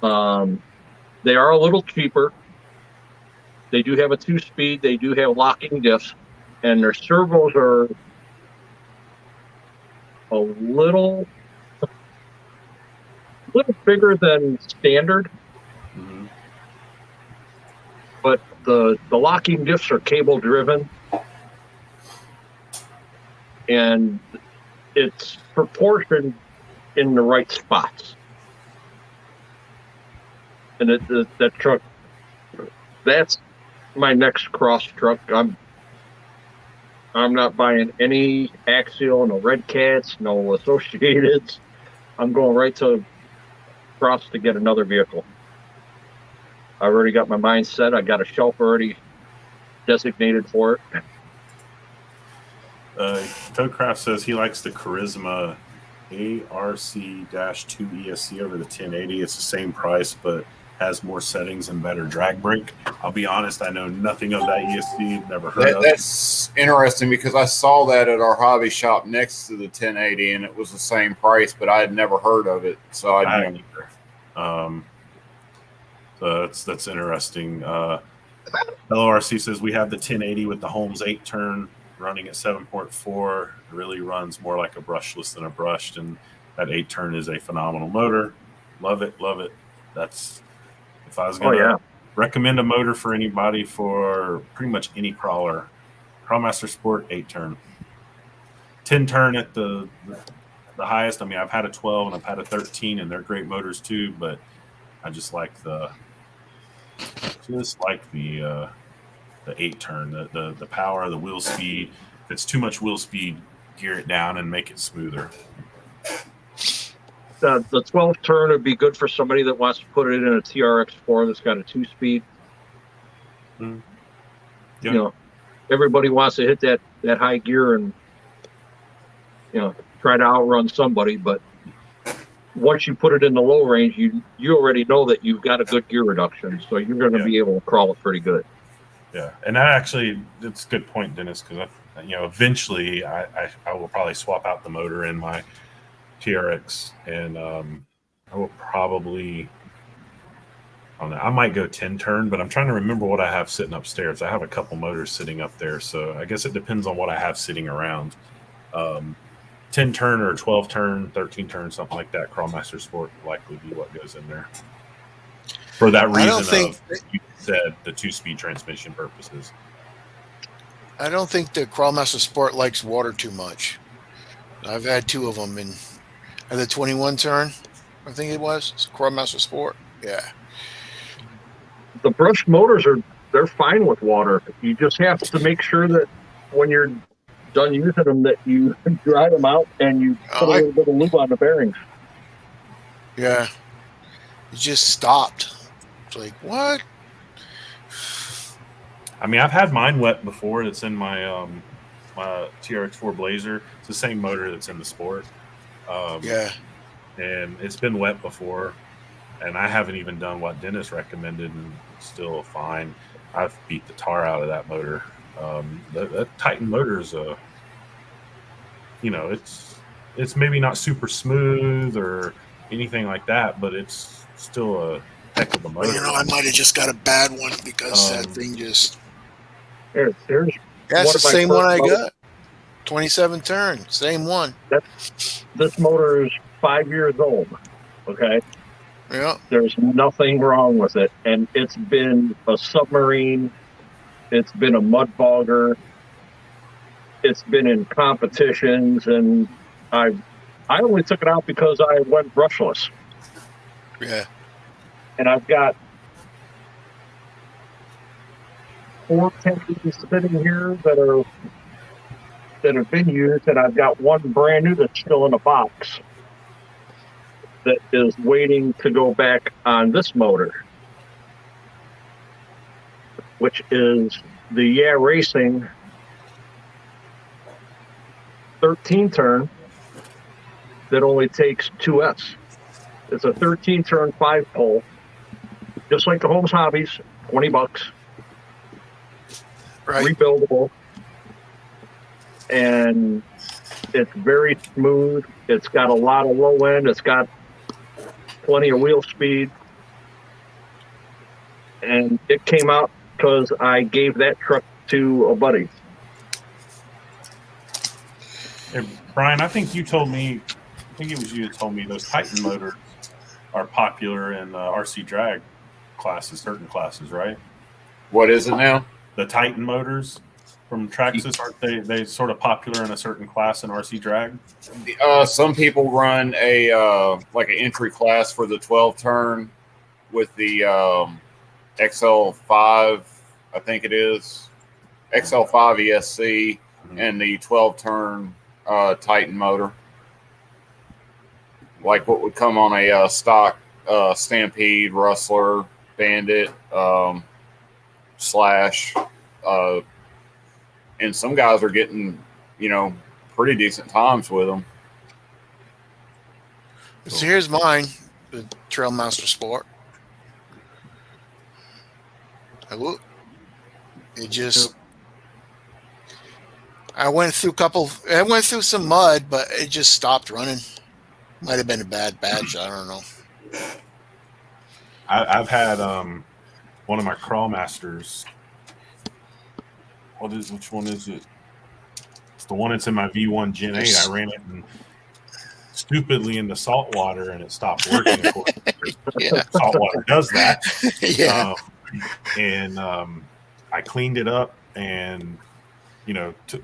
They are a little cheaper. They do have a 2-speed. They do have locking diffs, and their servos are a little bigger than standard. Mm-hmm. But the locking diffs are cable driven, and it's proportioned in the right spots. And that truck, that's my next cross truck. I'm not buying any Axial, no Red Cats, no Associateds. I'm going right to cross to get another vehicle. I already got my mind set. I got a shelf already designated for it. Codecraft says he likes the Charisma ARC-2 ESC over the 1080. It's the same price, but has more settings and better drag brake. I'll be honest, I know nothing of that ESC. Never heard of it. That's interesting because I saw that at our hobby shop next to the 1080, and it was the same price, but I had never heard of it. So I I didn't. either. So that's interesting. LORC says we have the 1080 with the Holmes 8-turn running at 7.4. It really runs more like a brushless than a brushed, and that 8-turn is a phenomenal motor. Love it, love it. That's if I was going to recommend a motor for anybody for pretty much any crawler, Crawlmaster Sport 8-turn. 10-turn at the highest. I mean, I've had a 12 and I've had a 13, and they're great motors too, but I just like the 8-turn, the power, the wheel speed. If it's too much wheel speed, gear it down and make it smoother. The 12-turn would be good for somebody that wants to put it in a TRX4 that's got a 2-speed. Mm. You know, everybody wants to hit that high gear and, you know, try to outrun somebody, but once you put it in the low range, you already know that you've got a good gear reduction, so you're going to be able to crawl it pretty good. Yeah, and that's a good point, Dennis, because eventually I will probably swap out the motor in my TRX, and I will probably, I don't know, I might go 10-turn, but I'm trying to remember what I have sitting upstairs. I have a couple motors sitting up there, so I guess it depends on what I have sitting around. 10-turn or 12-turn, 13-turn, something like that. Crawlmaster Sport will likely be what goes in there. For that reason you said the 2-speed transmission purposes. I don't think the Crawlmaster Sport likes water too much. I've had 2 of them, and the 21-turn, I think it was. It's Crawlmaster Sport. Yeah. The brush motors they're fine with water. You just have to make sure that when you're done using them that you dry them out and you put a little bit of lube on the bearings. Yeah. It just stopped. It's like, what? I mean, I've had mine wet before. It's in my my TRX4 Blazer. It's the same motor that's in the Sport. Yeah. And it's been wet before, and I haven't even done what Dennis recommended, and it's still fine. I've beat the tar out of that motor. That Titan motor is it's maybe not super smooth or anything like that, but it's still a heck of a motor. Well, I might have just got a bad one because that thing just. There's That's the same one I got. 27 turn, same one. This motor is 5 years old. Okay. Yeah. There's nothing wrong with it, and it's been a submarine. It's been a mud bogger. It's been in competitions, and I only took it out because I went brushless. Yeah. And I've got 4 tanks sitting here that have been used, and I've got one brand new that's still in a box that is waiting to go back on this motor, which is the Yeah Racing 13-turn that only takes 2S. It's a 13-turn 5-pole, just like the Holmes Hobbies $20, Right. rebuildable, and it's very smooth. It's got a lot of low end. It's got plenty of wheel speed, and it came out because I gave that truck to a buddy. Hey, Brian, I think you told me, I think it was you that told me those Titan motors are popular in RC drag classes, certain classes, right? What is it now? The Titan motors from Traxxas, aren't they sort of popular in a certain class in RC drag? Some people run a like an entry class for the 12 turn with the XL5, I think it is XL5 ESC, and the 12 turn Titan motor, like what would come on a stock Stampede, Rustler, Bandit, Slash, and some guys are getting, pretty decent times with them. So here's mine, the Trailmaster Sport. I went through some mud, but it just stopped running. Might have been a bad badge. I don't know. I've had one of my Crawlmasters. Which one is it? It's the one that's in my V1 Gen 8. I ran it stupidly into salt water and it stopped working. Of course, Yeah. salt water does that. Yeah. I cleaned it up and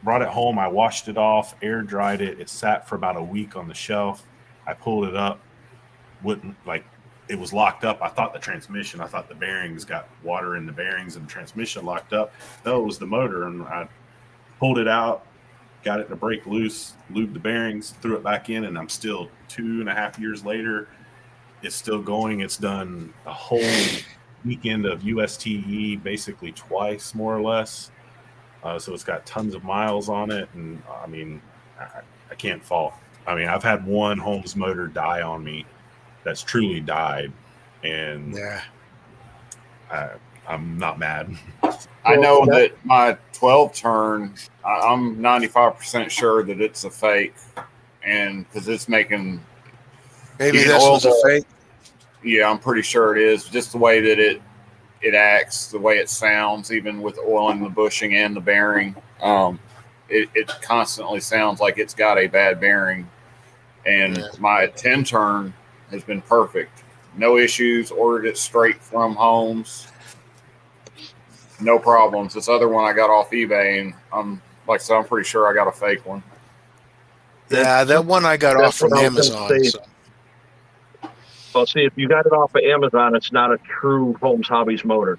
brought it home. I washed it off, air dried it. It sat for about a week on the shelf. I pulled it up, it was locked up. I thought the bearings got water in the bearings and the transmission locked up. No, it was the motor. And I pulled it out, got it to break loose, lubed the bearings, threw it back in, and I'm still 2.5 years later. It's still going. It's done a whole weekend of USTE basically twice, more or less. So it's got tons of miles on it. And I mean, I can't fault. I mean, I've had one Holmes motor die on me that's truly died, and Yeah. I'm not mad. I know that my 12 turn, I'm 95% sure that it's a fake, and because it's making. Maybe Even this oil was a the- fake. Yeah, I'm pretty sure it is. Just the way that it acts, the way it sounds, even with oil in the bushing and the bearing, it constantly sounds like it's got a bad bearing. And Yeah. my 10 turn has been perfect. No issues. Ordered it straight from Holmes. No problems. This other one I got off eBay, and I'm pretty sure I got a fake one. Yeah, that one I got That's off from what I was gonna Amazon. say. So. Well, see, if you got it off of Amazon, it's not a true Holmes Hobbies motor,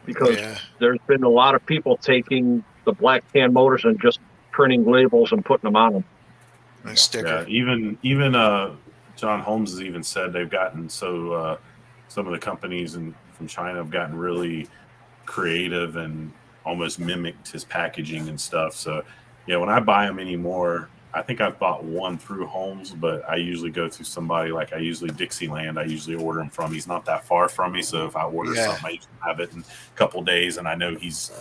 because Yeah. there's been a lot of people taking the black can motors and just printing labels and putting them on them. A sticker. Yeah, even John Holmes has even said they've gotten some of the companies from China have gotten really creative and almost mimicked his packaging and stuff. So yeah, when I buy them anymore, I think I've bought one through Holmes, but I usually go through somebody Dixieland. I usually order him from. He's not that far from me, so if I order something, I usually have it in a couple days, and I know he's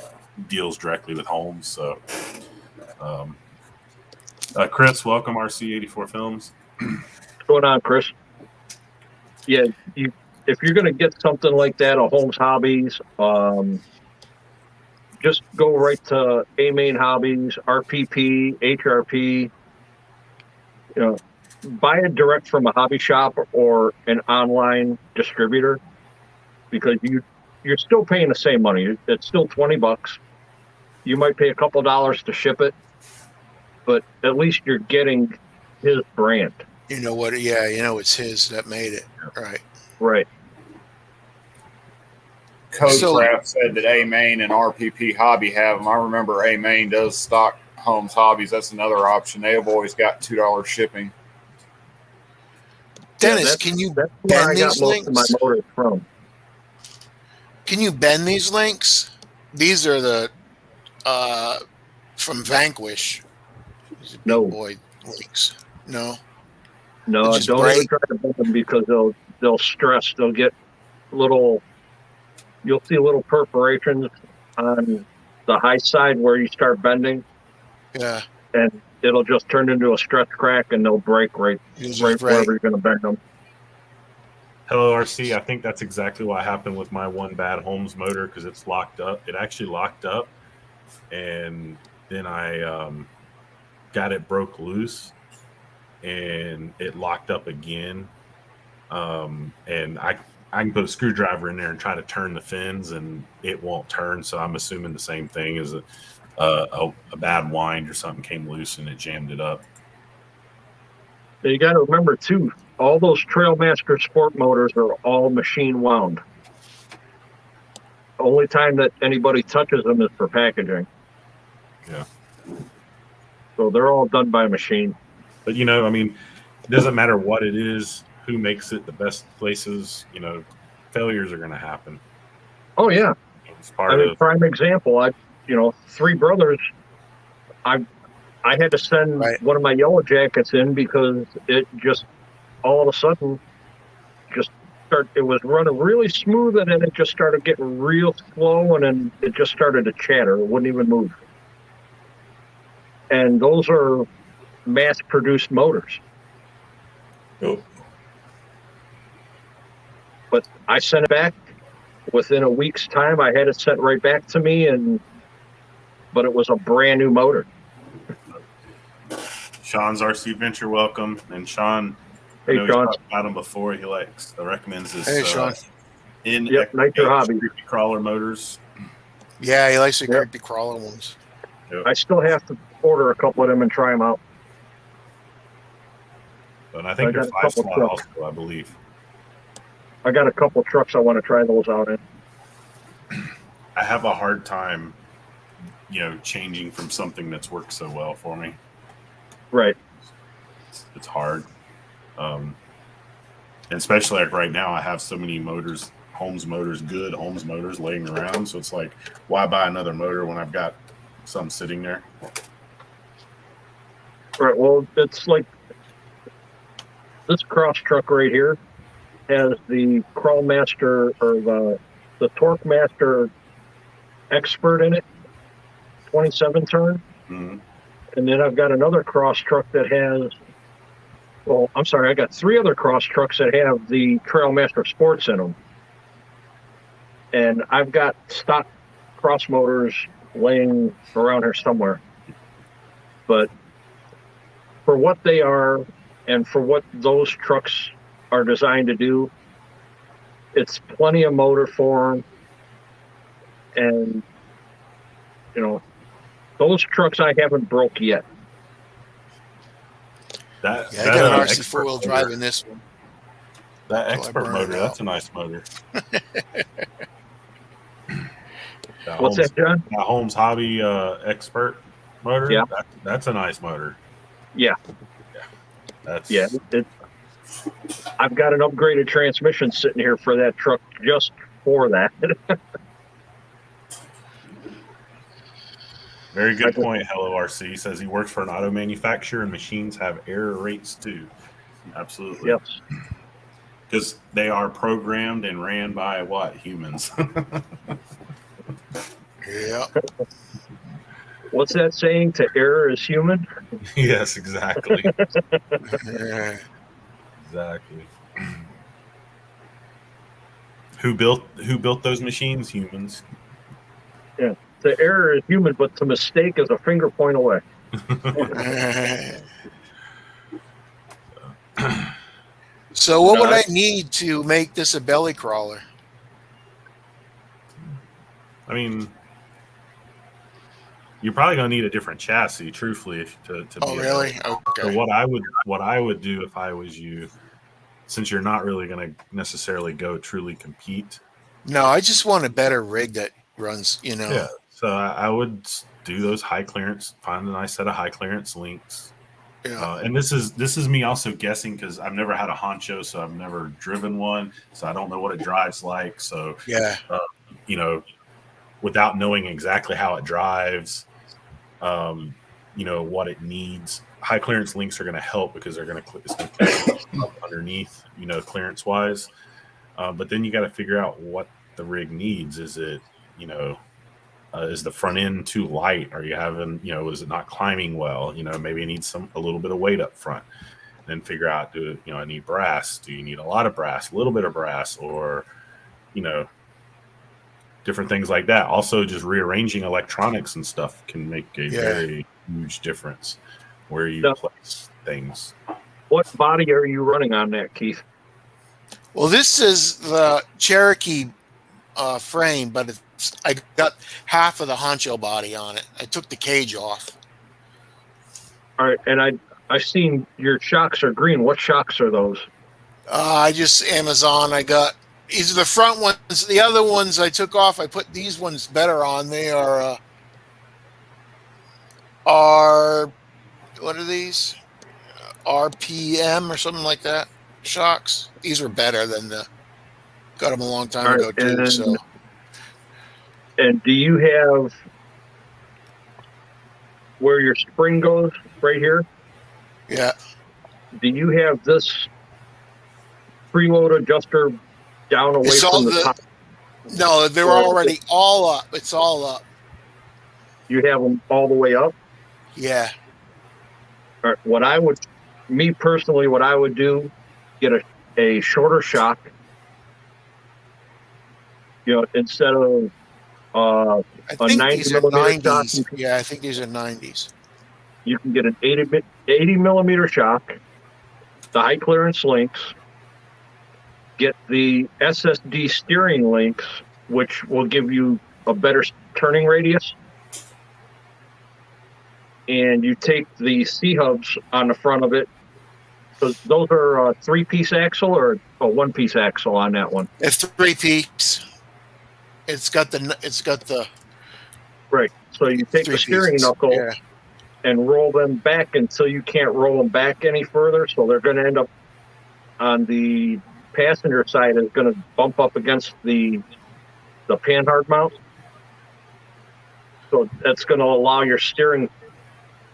deals directly with Holmes. So, Chris, welcome RC84 Films. What's going on, Chris? Yeah, if you're going to get something like that, a Holmes Hobbies, just go right to A Main Hobbies, RPP, HRP. Buy it direct from a hobby shop or an online distributor, because you're still paying the same money. It's still $20. You might pay a couple dollars to ship it, but at least you're getting his brand. You know what? Yeah, it's his that made it. Right. Right. Codecraft said that A Main and RPP Hobby have them. I remember A Main does stock Holmes Hobbies. That's another option. They have always got $2 shipping. Dennis, can you That's where bend I got these most of my links? motors from. Can you bend these links? These are the from Vanquish. These are big No. boy links. No. No, Just don't break. ever try to bend them, because they'll stress. They'll get little you'll see little perforations on the high side where you start bending, Yeah. and it'll just turn into a stretch crack, and they'll break right Right. wherever you're going to bend them. Hello, RC. I think that's exactly what happened with my one bad Holmes motor because it's locked up. It actually locked up, and then I got it broke loose, and it locked up again. And I can put a screwdriver in there and try to turn the fins, and it won't turn. So I'm assuming the same thing as a bad wind or something came loose and it jammed it up. You got to remember too, all those Trailmaster sport motors are all machine wound. The only time that anybody touches them is for packaging. Yeah. So they're all done by machine. But I mean, it doesn't matter what it is, who makes it, the best places, failures are going to happen. Oh yeah. It's part of prime example. Three brothers. I had to send one of my Yellow Jackets in because it just all of a sudden it was running really smooth, and then it just started getting real slow, and then it just started to chatter. It wouldn't even move. And those are mass-produced motors. Oh. But I sent it back. Within a week's time, I had it sent right back to me, but it was a brand new motor. Sean's RC Venture, welcome. And Sean, hey, I know Sean. he's talked about him before. He recommends this. Hey, Sean. Nitro Hobby. Creepy crawler motors. Yeah, he likes the creepy crawler ones. Yep. I still have to order a couple of them and try them out. But I think I they're got a 5-slot couple also, I believe. I got a couple trucks I want to try those out in. I have a hard time, changing from something that's worked so well for me. Right. It's hard. And especially like right now, I have so many motors, Holmes motors laying around. So it's like, why buy another motor when I've got some sitting there? Right. Well, it's like this cross truck right here has the Crawl Master or the Torque Master Expert in it, 27 turn. Mm-hmm. And then I've got another cross truck that has, I got three other cross trucks that have the Trailmaster Sports in them. And I've got stock cross motors laying around here somewhere. But for what they are and for what those trucks are designed to do, it's plenty of motor for them. And, those trucks I haven't broke yet. I got an RC four-wheel drive in this one. That expert motor, that's a nice motor. What's that, John? That Holmes Hobby expert motor. Yeah, that's a nice motor. Yeah. That's I've got an upgraded transmission sitting here for that truck just for that. Very good point. Hello, RC says he works for an auto manufacturer and machines have error rates too. Absolutely. Yes. Because they are programmed and ran by what? Humans. Yeah. What's that saying? To error is human? Yes, exactly. Yeah. Exactly. Who built those machines? Humans. Yeah. The error is human, but the mistake is a finger point away. So what would I need to make this a belly crawler? I mean, you're probably going to need a different chassis, truthfully. To oh, be really? Okay. So what I would do if I was you, since you're not really going to necessarily go truly compete. No, I just want a better rig that runs, Yeah. So I would do those high clearance, find a nice set of high clearance links. Yeah. And this is me also guessing because I've never had a Honcho, so I've never driven one, so I don't know what it drives like. So yeah, without knowing exactly how it drives, what it needs, high clearance links are going to help because they're going to underneath, clearance wise. But then you got to figure out what the rig needs. Is it, is the front end too light? Are you having, is it not climbing well? Maybe it needs a little bit of weight up front. Then figure out, I need brass? Do you need a lot of brass, a little bit of brass, or, different things like that. Also, just rearranging electronics and stuff can make a very huge difference where you place things. What body are you running on that, Keith? Well, this is the Cherokee frame, but I got half of the honcho body on it. I took the cage off. All right, and I've seen your shocks are green. What shocks are those? I just Amazon. I got these are the front ones. The other ones I took off. I put these ones better on. They are what are these? RPM or something like that. Shocks. These are better than got them a long time ago too. And do you have where your spring goes right here? Yeah. Do you have this preload adjuster down away from the top? No, they're already all up. It's all up. You have them all the way up? Yeah. All right. Me personally, what I would do, get a shorter shock. Instead of I think 90 these are millimeter 90s. shock, Yeah, I think these are 90s. you can get an 80 millimeter shock, the high clearance links, get the SSD steering links, which will give you a better turning radius. And you take the C-hubs on the front of it. So those are a 3-piece axle or a 1-piece axle on that one? It's 3-piece. It's got the right. So you take the steering knuckle and roll them back until you can't roll them back any further. So they're going to end up on the passenger side is going to bump up against the panhard mount. So that's going to allow your steering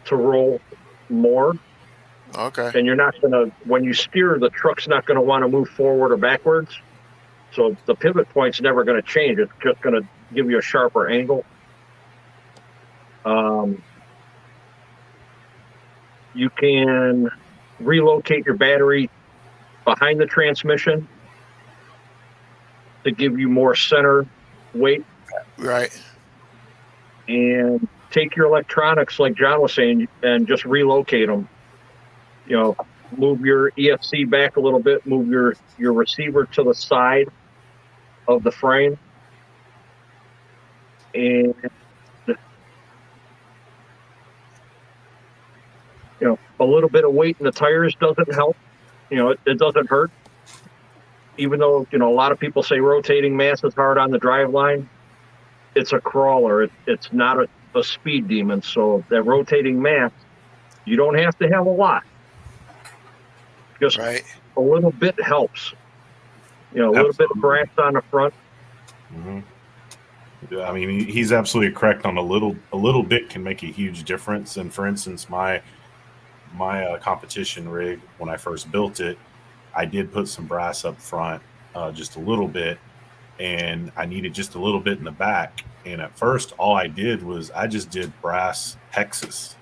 to roll more. Okay. And you're not going to, when you steer, the truck's not going to want to move forward or backwards. So the pivot point's never going to change. It's just going to give you a sharper angle. You can relocate your battery behind the transmission to give you more center weight. Right. And take your electronics, like John was saying, and just relocate them. Move your EFC back a little bit, move your receiver to the side of the frame. And, a little bit of weight in the tires doesn't help. It doesn't hurt. Even though, a lot of people say rotating mass is hard on the driveline, it's a crawler. It's not a speed demon. So that rotating mass, you don't have to have a lot. Just a little bit helps. A little bit of brass on the front. Mm-hmm. Yeah, I mean, he's absolutely correct on a little bit can make a huge difference. And for instance, my competition rig, when I first built it, I did put some brass up front, just a little bit, and I needed just a little bit in the back. And at first, all I did was I just did brass hexes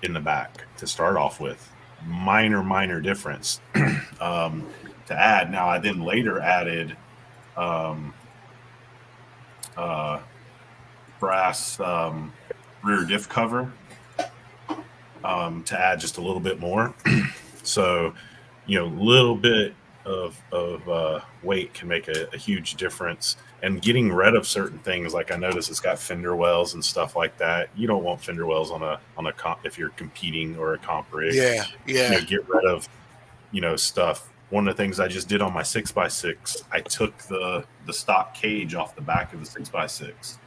in the back to start off with. Minor difference to add. Now, I then later added brass rear diff cover to add just a little bit more. So, little bit of weight can make a huge difference. And getting rid of certain things, like I noticed it's got fender wells and stuff like that. You don't want fender wells on a comp if you're competing or a comp rig. Yeah. Get rid of stuff. One of the things I just did on my 6x6, I took the stock cage off the back of the 6x6.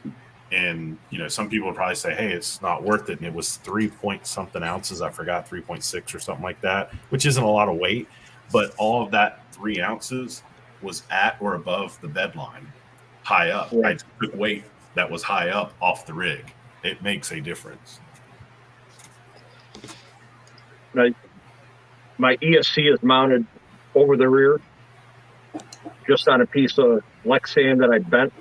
And, some people would probably say, hey, it's not worth it. And it was 3-point-something ounces. I forgot 3.6 or something like that, which isn't a lot of weight. But all of that 3 ounces was at or above the bed line, high up. I took weight that was high up off the rig. It makes a difference. My ESC is mounted over the rear, just on a piece of Lexan that I bent.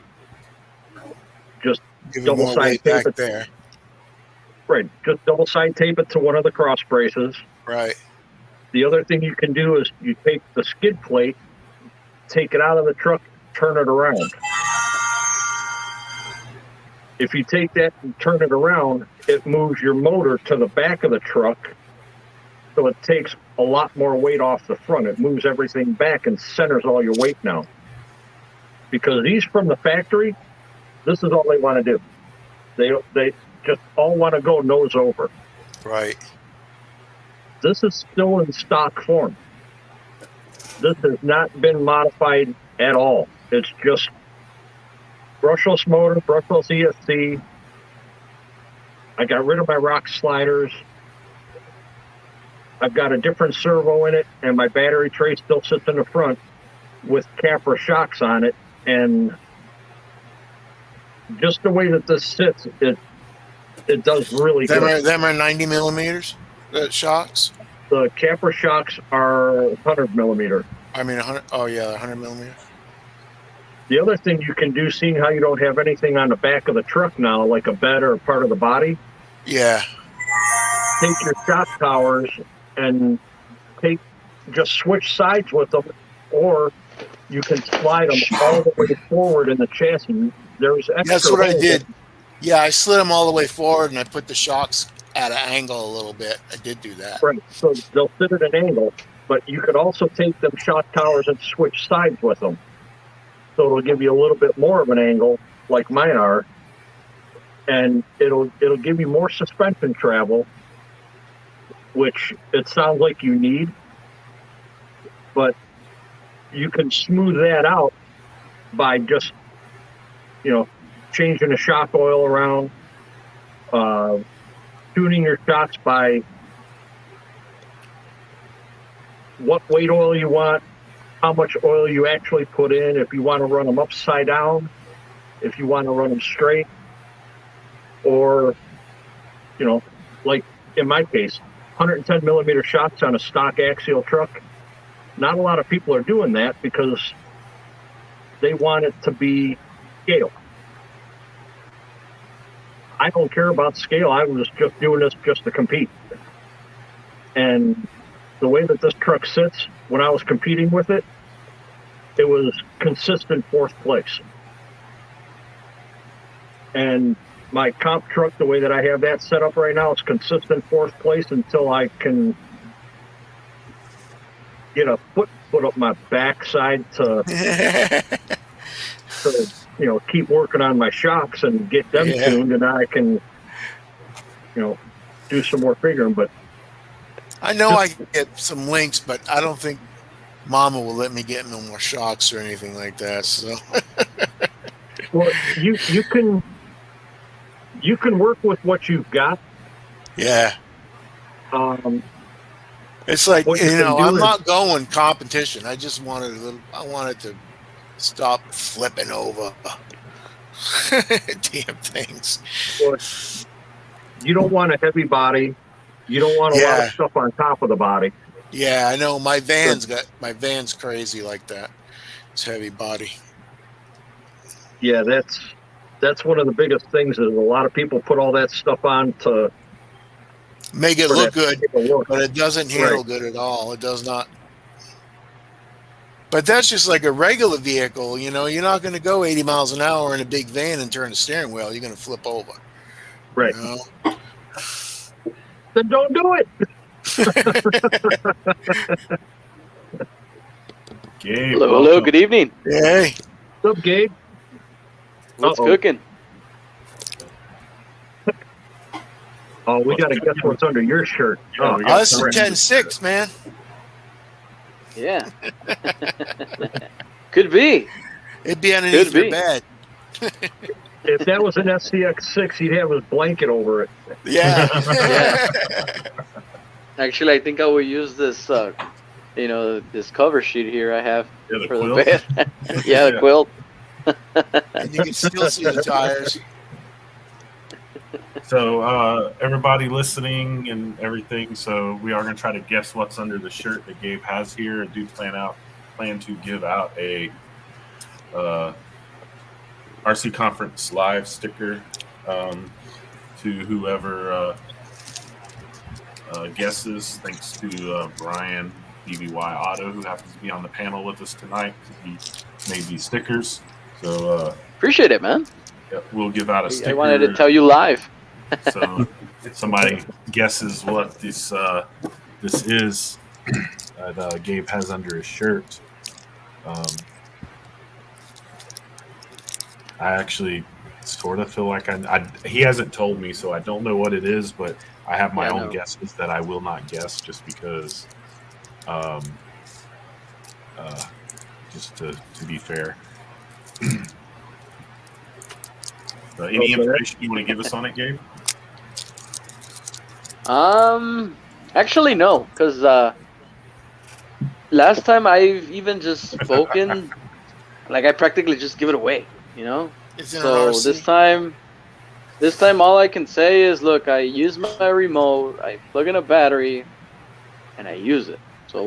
Just Give it double more side weight tape back it. there. Right. Just double side tape it to one of the cross braces. Right. The other thing you can do is you take the skid plate, take it out of the truck, turn it around. If you take that and turn it around, it moves your motor to the back of the truck, so it takes a lot more weight off the front. It moves everything back and centers all your weight now. Because these from the factory, this is all they want to do. They just all want to go nose over. Right. This is still in stock form. This has not been modified at all. It's just brushless motor, brushless ESC. I got rid of my rock sliders. I've got a different servo in it, and my battery tray still sits in the front with Capra shocks on it. And just the way that this sits, it does really good. Them are 90 millimeters shocks. The Capra shocks are 100 millimeter. I mean 100. Oh yeah, 100 millimeter. The other thing you can do, seeing how you don't have anything on the back of the truck now, like a bed or a part of the body, Yeah. take your shock towers and just switch sides with them, or you can slide them all the way forward in the chassis. There's extra. That's what I holes. did. Yeah, I slid them all the way forward, and I put the shocks at an angle a little bit. I did do that. Right, so they'll sit at an angle, but you could also take them shock towers and switch sides with them. So it'll give you a little bit more of an angle, like mine are, and it'll give you more suspension travel, which it sounds like you need, but you can smooth that out by just, changing the shock oil around, tuning your shocks by what weight oil you want, how much oil you actually put in, if you want to run them upside down, if you want to run them straight, or, like in my case, 110 millimeter shocks on a stock axial truck. Not a lot of people are doing that because they want it to be scale. I don't care about scale. I was just doing this just to compete. And the way that this truck sits, when I was competing with it, it was consistent fourth place. And my comp truck, the way that I have that set up right now, is consistent fourth place until I can get a foot up my backside to keep working on my shocks and get them tuned, and I can, do some more figuring. But I know I can get some links, but I don't think Mama will let me get no more shocks or anything like that. So, well, you can work with what you've got. yeah. It's like, what you can do I'm is- not going competition. I just wanted I wanted to stop flipping over damn things. But you don't want a heavy body. You don't want a lot of stuff on top of the body. Yeah, I know. My van's crazy like that. It's heavy body. Yeah, that's one of the biggest things is a lot of people put all that stuff on to Make it for look that good, type of work. but it doesn't handle Right. good at all. It does not. But that's just like a regular vehicle. You're not going to go 80 miles an hour in a big van and turn the steering wheel. You're going to flip over. Right. You know? Then don't do it. Gabe, Hello, welcome. good evening. Hey, What's up, Gabe? What's Uh-oh. cooking? Oh, we got to guess what's under your shirt. Yeah, Oh, we got that's a some- 10-6, man. Yeah. Could be. It'd be underneath Could your be. bed. if that was an SCX6, he'd have his blanket over it. Yeah. Actually, I think I will use this, this cover sheet here I have Yeah, the for quilt. the bed. Yeah, the Yeah. quilt. And you can still see the tires. So everybody listening and everything, so we are going to try to guess what's under the shirt that Gabe has here. I do plan to give out a RC Conference Live sticker to whoever guesses. Thanks to Brian BBY Auto, who happens to be on the panel with us tonight. He made these stickers. So Appreciate it, man. yeah, we'll give out a sticker. I wanted to tell you live. So if somebody guesses what this is that Gabe has under his shirt. I actually sort of feel like he hasn't told me, so I don't know what it is, but I have my own guesses that I will not guess just because, just to be fair. Any information you want to give us on it, Gabe? Actually, no, because last time I've even just spoken, like I practically just give it away, you know. It's in So an RC. this time all I can say is, look, I use my remote, I plug in a battery, and I use it. So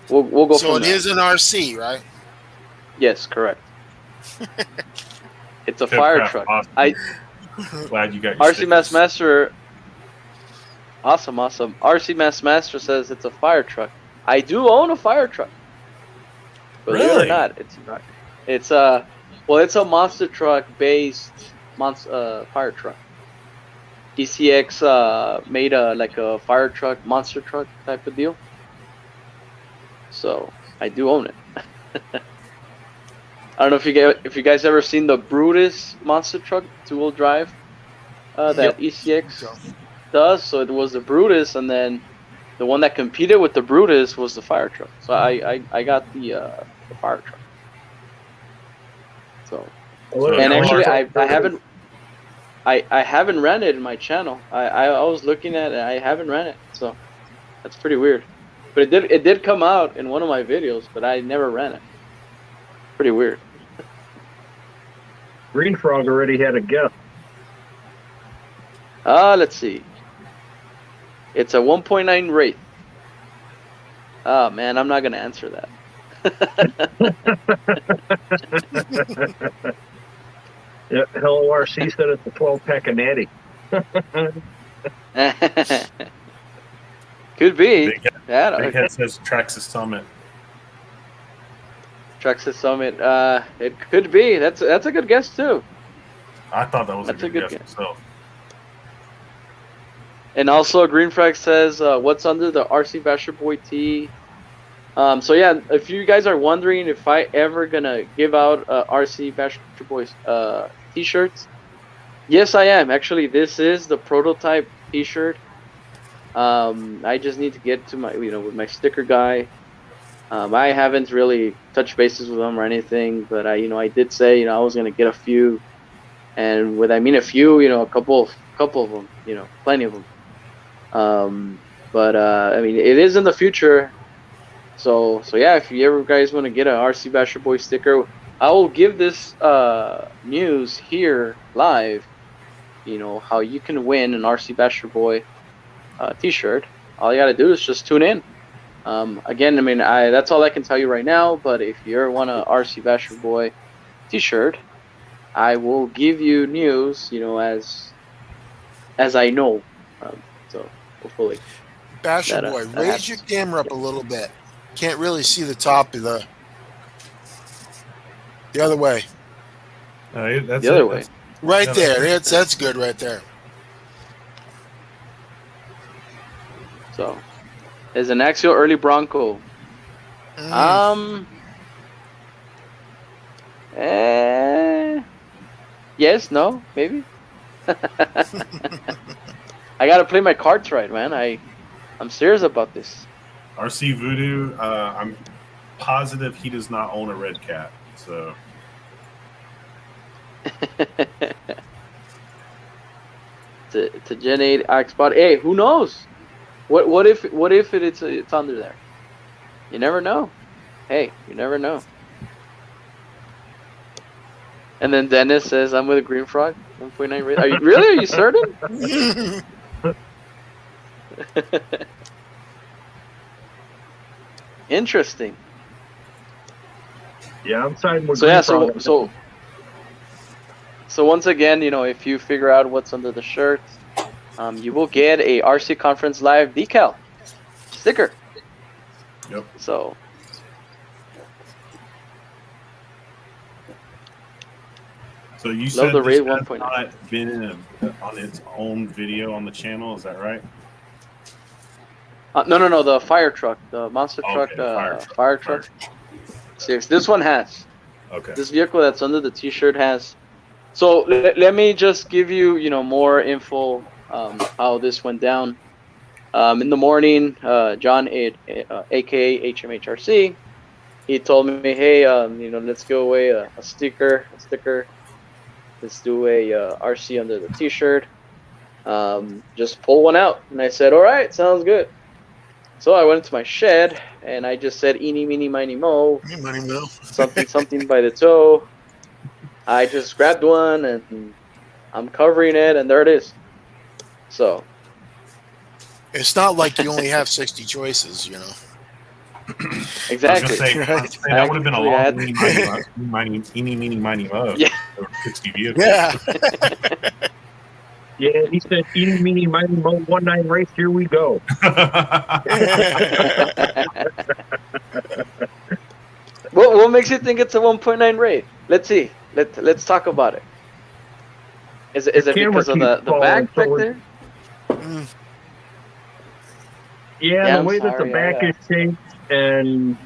we'll go. So from it there. is an RC, right? Yes, correct. It's a Good fire crap. truck. Awesome. Glad you got your RC Mass stickers. Master. Awesome. RC Mass Master says it's a fire truck. I do own a fire truck. Believe it or Really? not, it's a monster truck based fire truck. DCX made a fire truck, monster truck type of deal. So I do own it. I don't know if you guys ever seen the Brutus monster truck 2-wheel drive that ECX does. So it was the Brutus, and then the one that competed with the Brutus was the fire truck. So I got the fire truck. So and actually I haven't ran it in my channel. I was looking at it. I haven't ran it, so that's pretty weird. But it did come out in one of my videos, but I never ran it. Pretty weird. Green Frog already had a guess. Let's see. It's a 1.9 Wraith. Oh man, I'm not gonna answer that. Yeah, Hello RC said it's a 12-pack of Natty. Could be. Big Yeah, Big Head says Traxxas Summit. Traxxas Summit. It could be. That's a good guess too. I thought that was That's a a good good guess guess. myself. And also, Green Frag says, what's under the RC Basher Boy tee? So yeah, if you guys are wondering if I ever gonna give out RC Basher Boys t-shirts, yes, I am. Actually, this is the prototype t-shirt. I just need to get to my, with my sticker guy. I haven't really touched bases with them or anything, but I did say, I was gonna get a few, and with I mean a few, a couple of them, plenty of them. But I mean, it is in the future. So yeah, if you ever guys want to get an RC Basher Boy sticker, I will give this news here live. How you can win an RC Basher Boy t-shirt. All you gotta do is just tune in. Again, I mean, that's all I can tell you right now. But if you ever want a RC Basher Boy t-shirt, I will give you news, as I know. So hopefully. Basher That, Boy, that raise happens. your camera up a little bit. Can't really see the top of the other way. That's The other way. Right Yeah, there. That's good right there. So, there's an Axial Early Bronco. Yes, no, maybe. I gotta play my cards right, man. I'm serious about this. RC Voodoo, I'm positive he does not own a red cat. So It's a Gen 8 Oxbot. Hey, who knows? What if it's under there? You never know. Hey, you never know. And then Dennis says, "I'm with a Green Frog, 1.9 rate." Are you really? Are you certain? Interesting. Yeah, I'm siding with So yeah, Green Frog. so once again, you know, if you figure out what's under the shirt, you will get a RC Conference Live decal sticker. Yep. So So you love said the this Raid has 1.9. not been on its own video on the channel. Is that right? No, the fire truck, the monster truck, Okay, fire truck. Serious. This one has. Okay. This vehicle that's under the T-shirt has. So let me just give you, you know, more info how this went down. In the morning, John, aka HMHRC, he told me, hey, you know, let's go away a sticker. Let's do a RC under the T-shirt. Just pull one out, and I said, all right, sounds good. So I went into my shed and I just said, eeny, meeny, miny, mo, Money mill. something by the toe. I just grabbed one and I'm covering it, and there it is. So It's not like you only have 60 choices, you know. exactly. I was gonna say, that would have been a Actually, I long eeny, meeny, miny, mo. Yeah. There were 60 vehicles. Yeah. Yeah, he said, eeny, meeny, miny, mo, 1-9 race, here we go. What makes you think it's a 1.9 rate? Let's see. Let's talk about it. Is it camera because of the keeps falling back forward. there? Mm. Yeah, Yeah, the I'm way that the sorry, back I- is shaped, and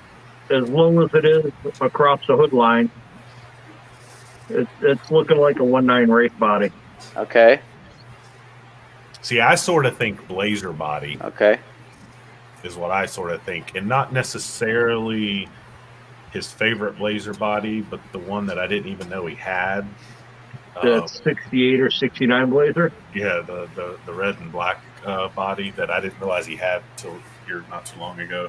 as low as it is across the hood line, it's looking like a 1-9 race body. Okay. See, I sort of think Blazer body Okay. is what I sort of think, and not necessarily his favorite Blazer body, but the one that I didn't even know he had. The 68 or 69 Blazer. Yeah, the red and black body that I didn't realize he had till here not too long ago.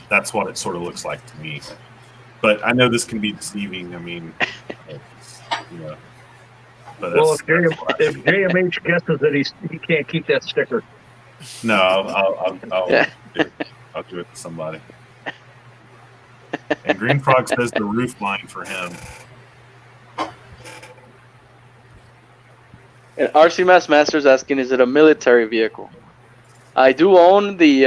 That's what it sort of looks like to me. But I know this can be deceiving. I mean, you know. But Well, if JMH guesses that he can't keep that sticker. no, I'll Yeah. I'll do it to somebody. And Green Frog says the roof line for him. And RC Mass Master's asking, is it a military vehicle? I do own the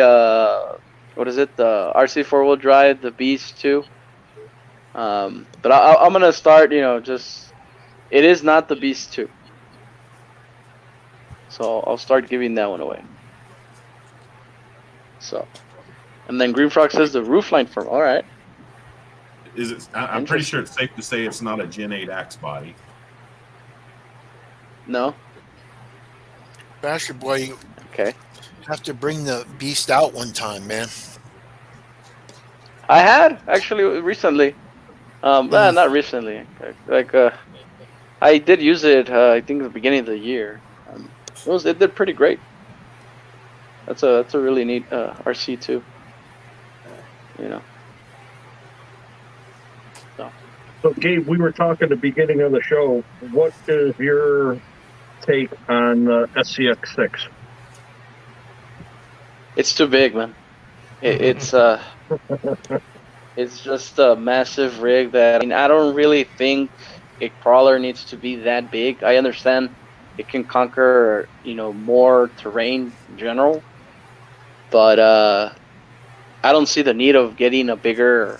what is it? The RC 4-wheel drive, the Beast 2. But I'm gonna start. You know, just it is not the Beast 2. So I'll start giving that one away. So, and then Green Frog says the roofline firm. All right. Is it? I'm pretty sure it's safe to say it's not a Gen 8 Axe body. No. Basher boy, you Okay. have to bring the beast out one time, man. I had actually recently. Not recently. Like I did use it. I think at the beginning of the year. It did pretty great. That's a really neat RC too. You know. So, Gabe, we were talking at the beginning of the show. What is your take on the SCX6? It's too big, man. It's just a massive rig that I don't really think a crawler needs to be that big. I understand it can conquer, you know, more terrain in general, but I don't see the need of getting a bigger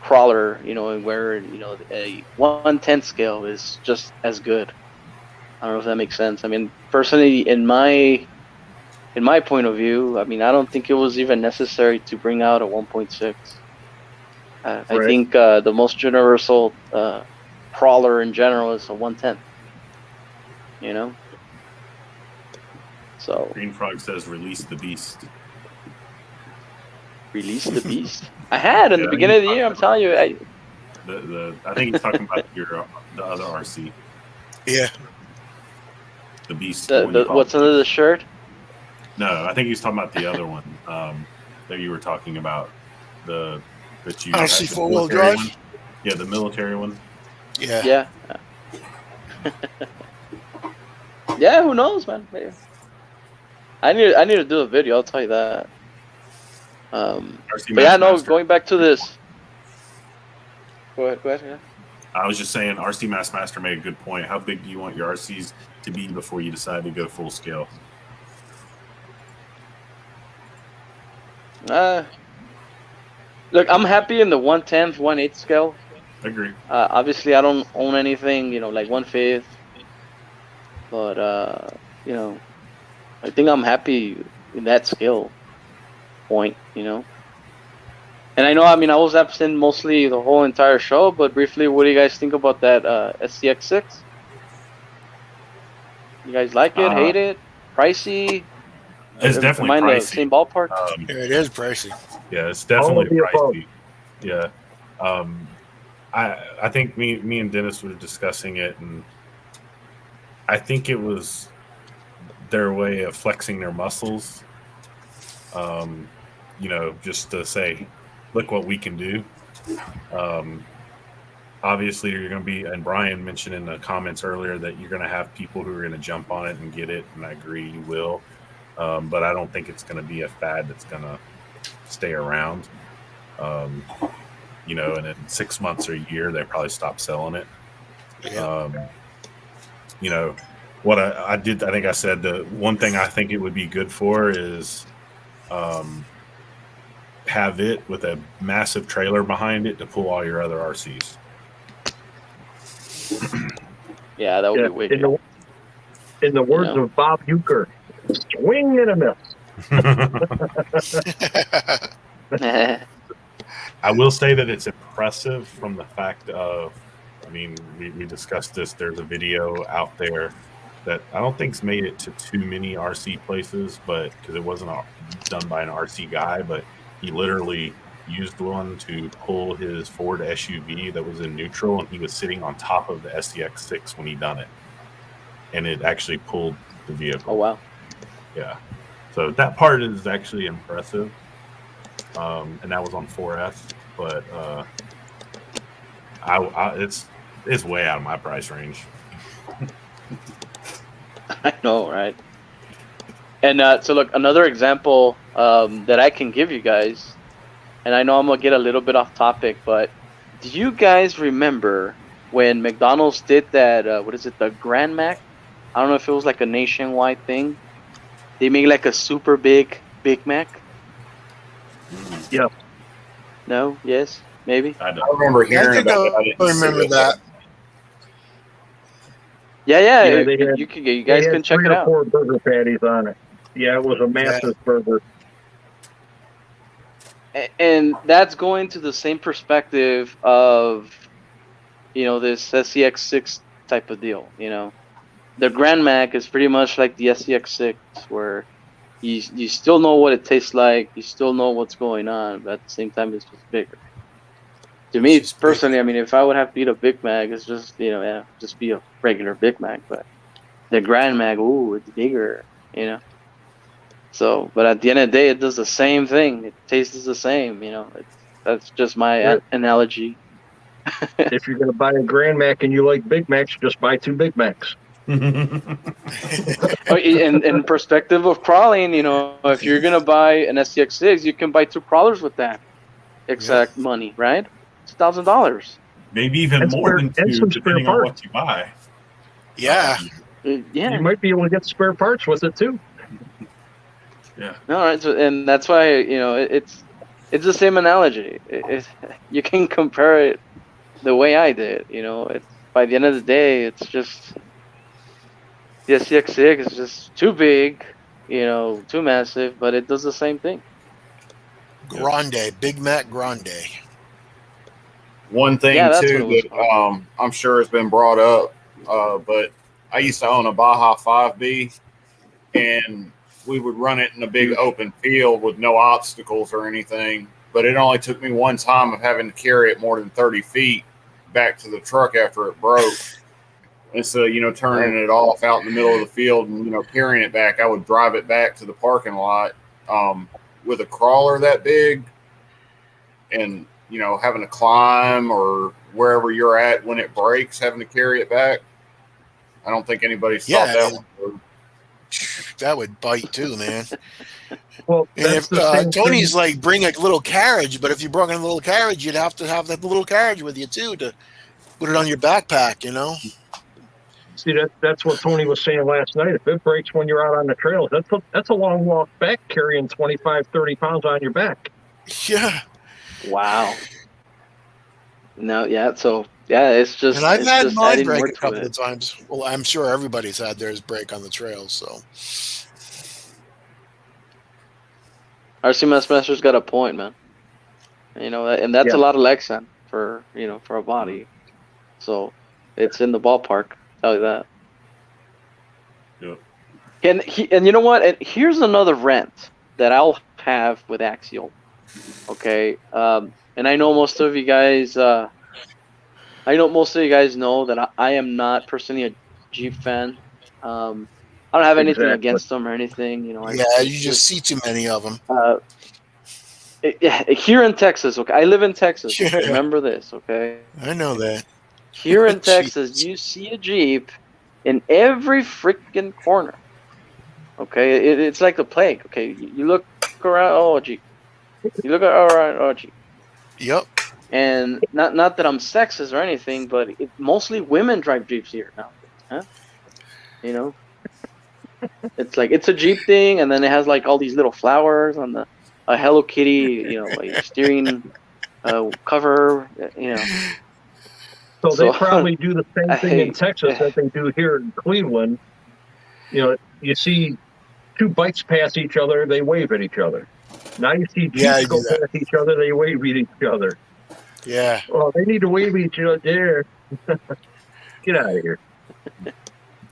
crawler, you know, where, you know, a 1/10 scale is just as good. I don't know if that makes sense. I mean, personally, in my point of view, I mean, I don't think it was even necessary to bring out a 1.6. I think the most universal crawler in general is a 1/10. You know? So, Green Frog says release the beast. release the beast. I had in the Yeah, beginning of the year, I'm telling you. I think he's talking about the other RC, Yeah. the beast. one you The call what's it. under the shirt? No, I think he's talking about the other one that you were talking about. That you RC the 4-wheel military drive? one. Yeah, the military one. Yeah. Yeah. Yeah, who knows, man? Maybe. I need to do a video, I'll tell you that. RC But yeah, no, Master. going back to this. Go ahead. Yeah. I was just saying, RC Master made a good point. How big do you want your RCs to be before you decide to go full scale? Look, I'm happy in the 1/10, 1/8 scale. Agree. Obviously, I don't own anything, like 1/5. But I think I'm happy in that scale point. And I know, I was absent mostly the whole entire show, but briefly, what do you guys think about that SCX6? You guys like it, hate it, pricey? It's definitely Am I in the pricey. same ballpark? Yeah, it is pricey. Yeah, it's All definitely of the above. pricey. Yeah. I think me and Dennis were discussing it, and I think it was their way of flexing their muscles. Just to say, look what we can do. Obviously, you're going to be, and Brian mentioned in the comments earlier that you're going to have people who are going to jump on it and get it, and I agree, you will. But I don't think it's going to be a fad that's going to stay around. And in 6 months or a year, they probably stop selling it. Yeah. What I did, I think I said the one thing I think it would be good for is have it with a massive trailer behind it to pull all your other RCs. Yeah, that would be wicked. In the words of Bob Uecker, swing and a miss. I will say that it's impressive from the fact of, we discussed this. There's a video out there that I don't think's made it to too many RC places, but because it wasn't done by an RC guy, but he literally used one to pull his Ford SUV that was in neutral, and he was sitting on top of the SCX6 when he done it, and it actually pulled the vehicle. Oh wow! Yeah, so that part is actually impressive, and that was on 4S, but it's way out of my price range. I know, right? And so look, another example that I can give you guys, and I know I'm gonna get a little bit off topic, but do you guys remember when McDonald's did that? The Grand Mac? I don't know if it was like a nationwide thing. They make like a super big Big Mac. Yeah. No? Yes? Maybe? I I don't. remember hearing about it. I I didn't see remember it. that. Yeah. Yeah, they had- You guys They can had check 3 it or out. 4 burger patties on it. Yeah, it was a massive burger. And that's going to the same perspective of this SCX6 type of deal. The Grand Mac is pretty much like the SCX6, where you still know what it tastes like, you still know what's going on, but at the same time it's just bigger. To me It's just personally, if I would have to eat a Big Mac, it's just just be a regular Big Mac, but the Grand Mac, ooh, it's bigger. So, but at the end of the day, it does the same thing. It tastes the same. That's just my Right. analogy. If you're going to buy a Grand Mac and you like Big Macs, just buy 2 Big Macs. Oh, in perspective of crawling, if you're gonna buy an SCX6, you can buy 2 crawlers with that exact money, right? It's $1,000. Maybe even And more spare- than and 2, some spare depending on parts. what you buy. Yeah. Yeah. You might be able to get spare parts with it too. Yeah. No, right. So, and that's why it's the same analogy. You can compare it the way I did. It's by the end of the day, it's just the SCX6 is just too big, too massive, but it does the same thing. Grande, Big Mac Grande. One thing Yeah, that's what it too was that I'm sure has been brought up, but I used to own a Baja 5B, and we would run it in a big open field with no obstacles or anything. But it only took me one time of having to carry it more than 30 feet back to the truck after it broke. And so, turning it off out in the middle of the field and, carrying it back, I would drive it back to the parking lot with a crawler that big and, having to climb or wherever you're at when it breaks, having to carry it back. I don't think anybody's thought that one through. That would bite too, man. Well, And that's if the same Tony's thing. like, bring a little carriage, but if you brought in a little carriage, you'd have to have that little carriage with you too to put it on your backpack, you know? See, that's what Tony was saying last night. If it breaks when you're out on the trails, that's a long walk back carrying 25, 30 pounds on your back. Yeah. Wow. No, yeah. So yeah, it's just And I've it's had just mine adding break more a to couple it. of times. Well, I'm sure everybody's had theirs break on the trail. So RC Master's got a point, man. You know, and that's a Yeah. lot of Lexan for for a body. So it's in the ballpark. Tell you that. Yep. And you know what? And here's another rant that I'll have with Axial. Okay. And I know most of you guys. I know most of you guys know that I am not personally a Jeep fan. I don't have anything Exactly. against them or anything. You know, yeah, it's you just see too many of them. Here in Texas, okay, I live in Texas. Yeah. Remember this, okay? I know that. Here in Jeez. Texas, you see a Jeep in every freaking corner. Okay, it's like the plague. Okay, you look around, oh Jeep. You look around, oh Jeep. Yep. And not that I'm sexist or anything, but mostly women drive Jeeps here now. Huh? You know, it's like it's a Jeep thing, and then it has like all these little flowers on a Hello Kitty, like steering cover. You know. So So- they probably do the same I thing in hate- Texas that they do here in Cleveland. You know, you see two bikes pass each other, they wave at each other. Now you see Jeeps Yeah, I do go that. past each other, they wave at each other. Yeah. Oh, they need to wave at each other there. Get out of here.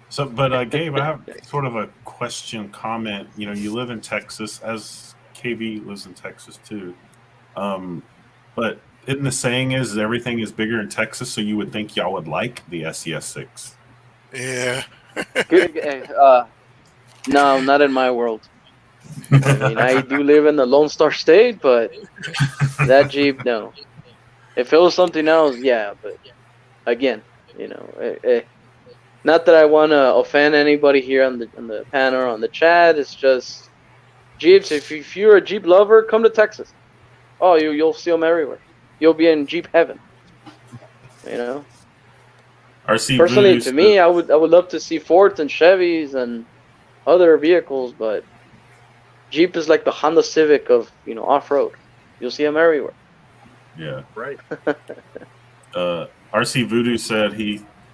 So, but Gabe, I have sort of a question, comment. You know, you live in Texas, as KV lives in Texas too. But isn't the saying is everything is bigger in Texas, so you would think y'all would like the SES6. Yeah. No, not in my world. I mean, I do live in the Lone Star State, but that Jeep, no. If it was something else, yeah. But again, not that I want to offend anybody here on the panel or on the chat. It's just Jeeps. If you're a Jeep lover, come to Texas. Oh, you'll see them everywhere. You'll be in Jeep heaven. You know. RC Personally, Voodoo to me, I would love to see Fords and Chevys and other vehicles, but Jeep is like the Honda Civic of off road. You'll see them everywhere. Yeah. Right. RC Voodoo said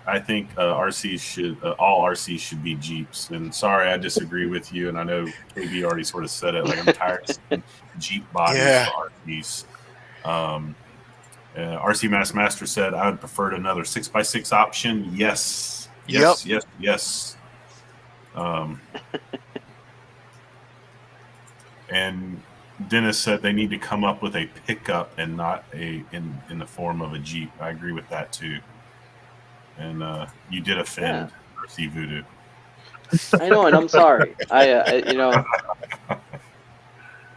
I think RC should all RCs should be Jeeps. And sorry, I disagree with you. And I know KB already sort of said it. Like I'm tired of seeing Jeep bodies Yeah. for RCs. RC Master said I would prefer another 6x6 option. Yes. Yes. Yep. Yes. And Dennis said they need to come up with a pickup and not in the form of a Jeep. I agree with that too. And you did offend RC Voodoo. I know, and I'm sorry.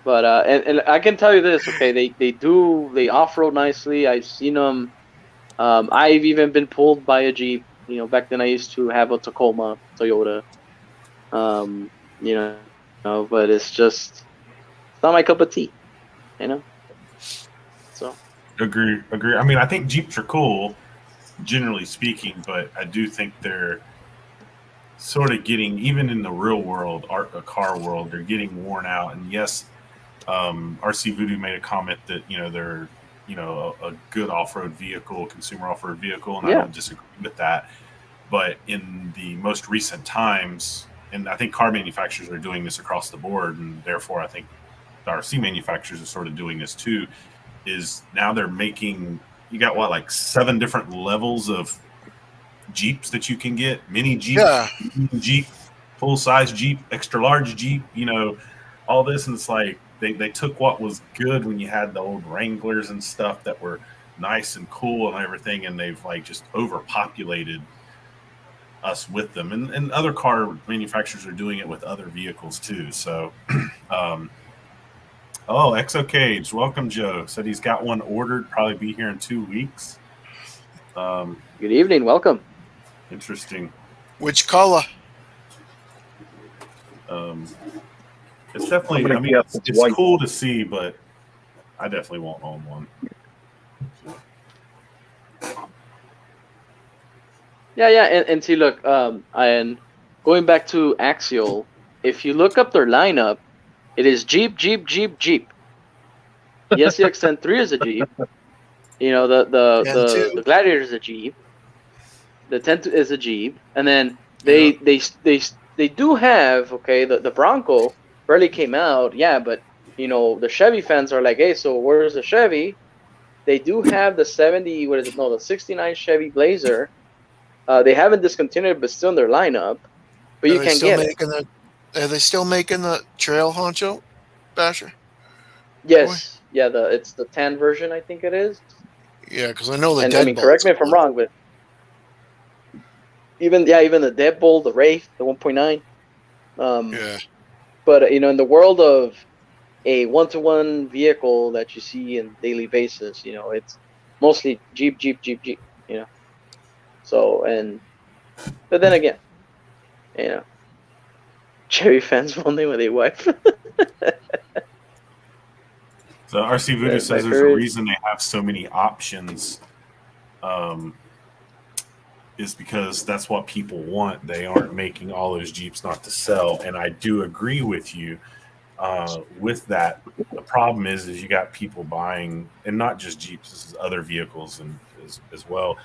But and I can tell you this, okay? They off road nicely. I've seen them. I've even been pulled by a Jeep. Back then I used to have a Tacoma Toyota. But it's not my cup of tea. So Agree. I mean, I think Jeeps are cool, generally speaking, but I do think they're sort of getting, even in the real world, car world, they're getting worn out. And yes, RC Voodoo made a comment that they're a good off-road vehicle, consumer off-road vehicle, and I don't disagree with that. But in the most recent times, and I think car manufacturers are doing this across the board, and therefore I think the RC manufacturers are sort of doing this too, is now they're making, you got like 7 different levels of Jeeps that you can get, mini Jeep, Yeah. Jeep, full-size Jeep, extra large Jeep, all this. And it's like they took what was good when you had the old Wranglers and stuff that were nice and cool and everything, and they've like just overpopulated us with them. And other car manufacturers are doing it with other vehicles too. So Exo Cage, welcome. Joe said he's got one ordered, probably be here in 2 weeks. good evening, welcome. Interesting. Which color? It's definitely. I'm gonna I mean, guess it's it's white. cool to see, but I definitely won't own one. Yeah, and see, look, and going back to Axial, if you look up their lineup, it is Jeep, Jeep, Jeep, Jeep. The SCXN3 is a Jeep. You know, the Gladiator is a Jeep. The 10 is a Jeep, and then they do have, okay, the Bronco barely came out, yeah, but you know the Chevy fans are like, hey, so where's the Chevy? They do have the 70, what is it? No, the 69 Chevy Blazer. They haven't discontinued, but still in their lineup. But you can get it. Are they still making the Trail Honcho Basher? Yes, yeah, it's the 10 version, I think it is. Yeah, because I know the And I mean, correct me if I'm wrong, but even the Deadbolt, the Wraith, the 1.9. Yeah. But you know, in the world of a one-to-one vehicle that you see in daily basis, you know, it's mostly Jeep, Jeep, Jeep, Jeep. You know, so but then again, you know, Chevy fans only with a wife. So RC Voodoo That's my says there's a favorite. reason they have so many options. Is because that's what people want. They aren't making all those Jeeps not to sell, and I do agree with you with that. The problem is you got people buying, and not just Jeeps, this is other vehicles and as well,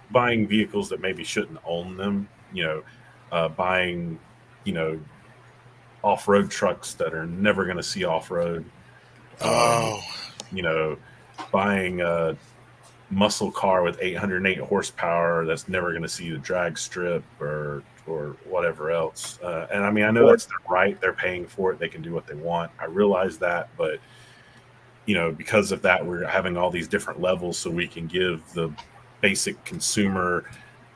buying vehicles that maybe shouldn't own them. You know, buying, you know, off-road trucks that are never going to see off-road. You know, buying a muscle car with 808 horsepower that's never going to see the drag strip or whatever else. And I mean, I know that's their right. They're paying for it. They can do what they want. I realize that, but you know, because of that, we're having all these different levels so we can give the basic consumer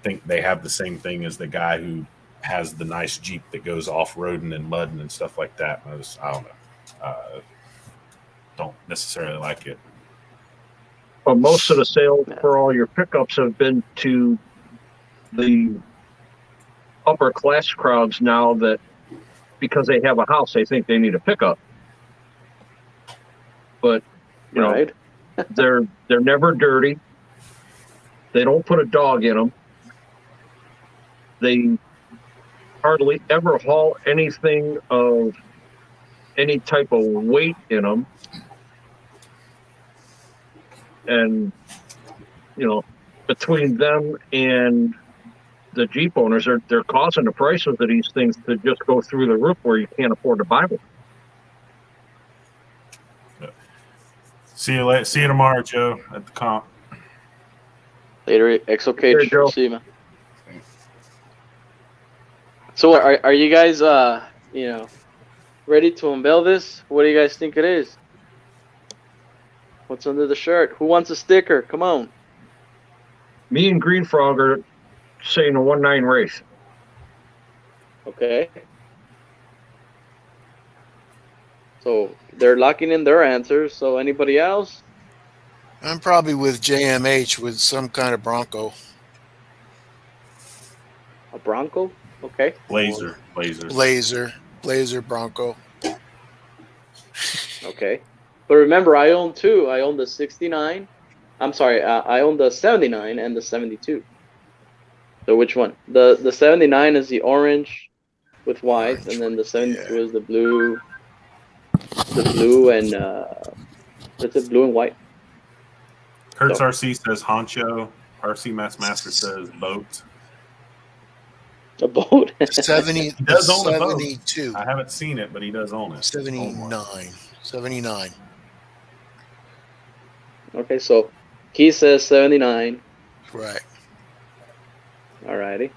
think they have the same thing as the guy who has the nice Jeep that goes off-roading and mudding and stuff like that. I don't know. Don't necessarily like it. But most of the sales for all your pickups have been to the upper class crowds now that because they have a house, they think they need a pickup. But you know, they're never dirty. They don't put a dog in them. They hardly ever haul anything of any type of weight in them. And, you know, between them and the Jeep owners, they're causing the prices of these things to just go through the roof where you can't afford to buy one. See you later. See you tomorrow, Joe, at the comp. Later, Exocage. Joe. See you, man. So, are you guys, you know, ready to unveil this? What do you guys think it is? What's under the shirt? Who wants a sticker? Come on. Me and Green Frog are saying a 1.9 race. Okay. So they're locking in their answers. So anybody else? I'm probably with JMH with some kind of Bronco. A Bronco? Okay. Blazer Bronco. Okay. But remember, I own two. I own the 69. I'm sorry. I own the 79 and the 72. So which one? The 79 is the orange with white, and then the 72 is the blue. The blue and it's a blue and white. Kurtz RC says honcho. RC Master says boat. A boat. 70. He does own a boat. 72. I haven't seen it, but he does own it. 79. Okay, so he says 79. Right. Alrighty.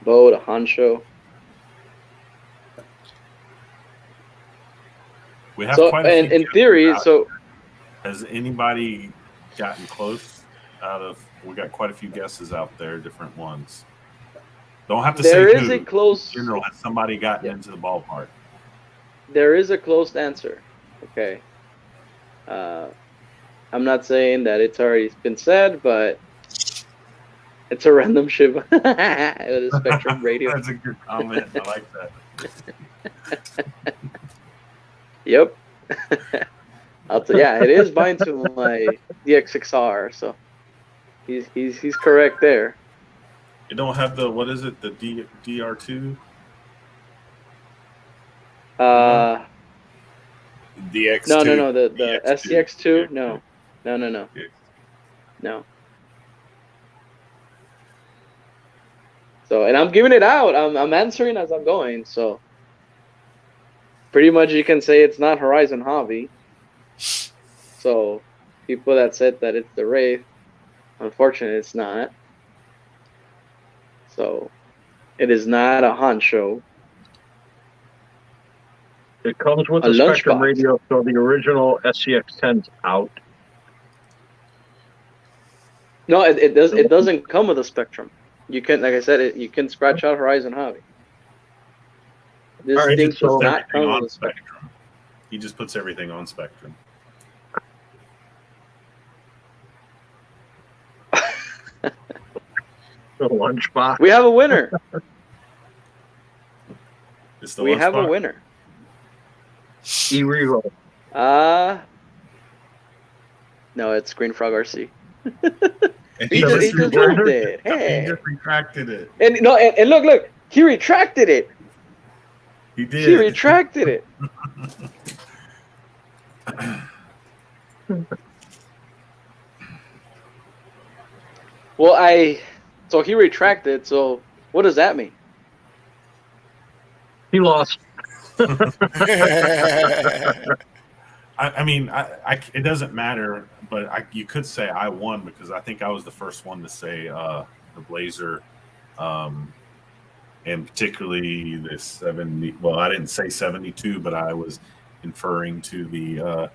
Boat, a honcho. We have So, quite a and few in theory, out. so Has anybody gotten close out of? We got quite a few guesses out there, different ones. Don't have to there say is who. a close. In general, has somebody gotten into the ballpark? There is a close answer. Okay. I'm not saying that it's already been said, but it's a random ship with a Spectrum radio. That's a good comment. I like that. Yep. Yeah, it is bind to my DX6R, so he's correct there. You don't have the, what is it, the DR2? Uh, DX2. no, the DX2. SCX2, no. So, and I'm giving it out. I'm answering as I'm going. So, pretty much you can say it's not Horizon Hobby. So, people that said that it's the Wraith, unfortunately, it's not. So, it is not a Honcho. It comes with A a Spectrum lunchbox. radio, so the original SCX10's out. No, it does. It doesn't come with a Spectrum. You can, like I said, you can scratch out Horizon Hobby. This All right, thing so does not Everything come on with a Spectrum. Spectrum. He just puts everything on Spectrum. The lunchbox. We have a winner. It's the We have a lunchbox. winner. E-Reroll. No, it's Green Frog RC. And He just just retracted moved it. He Hey. just retracted it. And no, and look, he retracted it. He did. He retracted it. Well, so he retracted. So what does that mean? He lost. I mean, it doesn't matter, but you could say I won because I think I was the first one to say the Blazer, and particularly the 70. Well, I didn't say 72, but I was inferring to the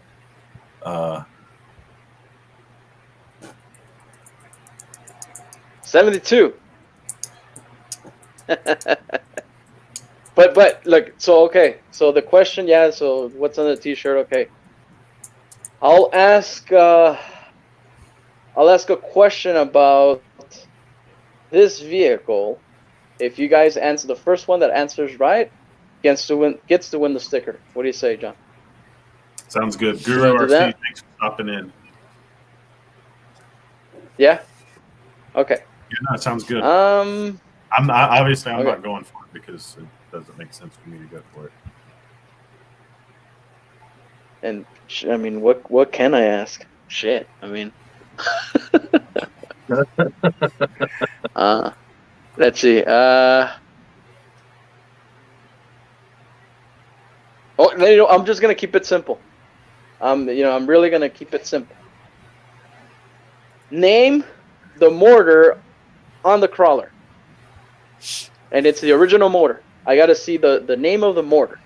72. But look, so okay. So the question, yeah. So what's on the T-shirt? Okay. I'll ask a question about this vehicle. If you guys answer the first one that answers right, gets to win the sticker. What do you say, John? Sounds good. You Guru wanna do RC, that? thanks for stopping in. Yeah. Okay. Yeah, no, it sounds good. Um. I'm not okay. not going for it because it doesn't make sense for me to go for it. And I mean, what can I ask? Shit. I mean. Let's see. I'm just gonna keep it simple. I'm really gonna keep it simple. Name the mortar on the crawler, and it's the original mortar. I gotta see the name of the mortar.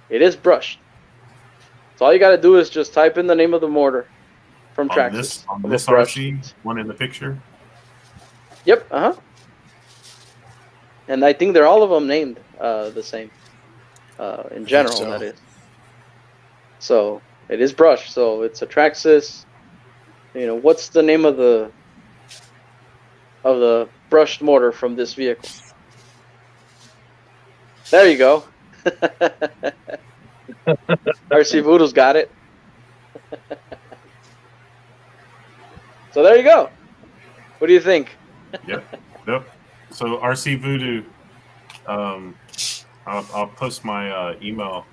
It is brushed. So all you gotta do is just type in the name of the mortar from Traxxas. On of this a brushed- RC, one in the picture. Yep. And I think they're all of them named the same. In general, so. that is. So it is brushed. So it's a Traxxas. What's the name of the brushed mortar from this vehicle? There you go. RC Voodoo's got it. So there you go. What do you think? Yep. So RC Voodoo, I'll post my email.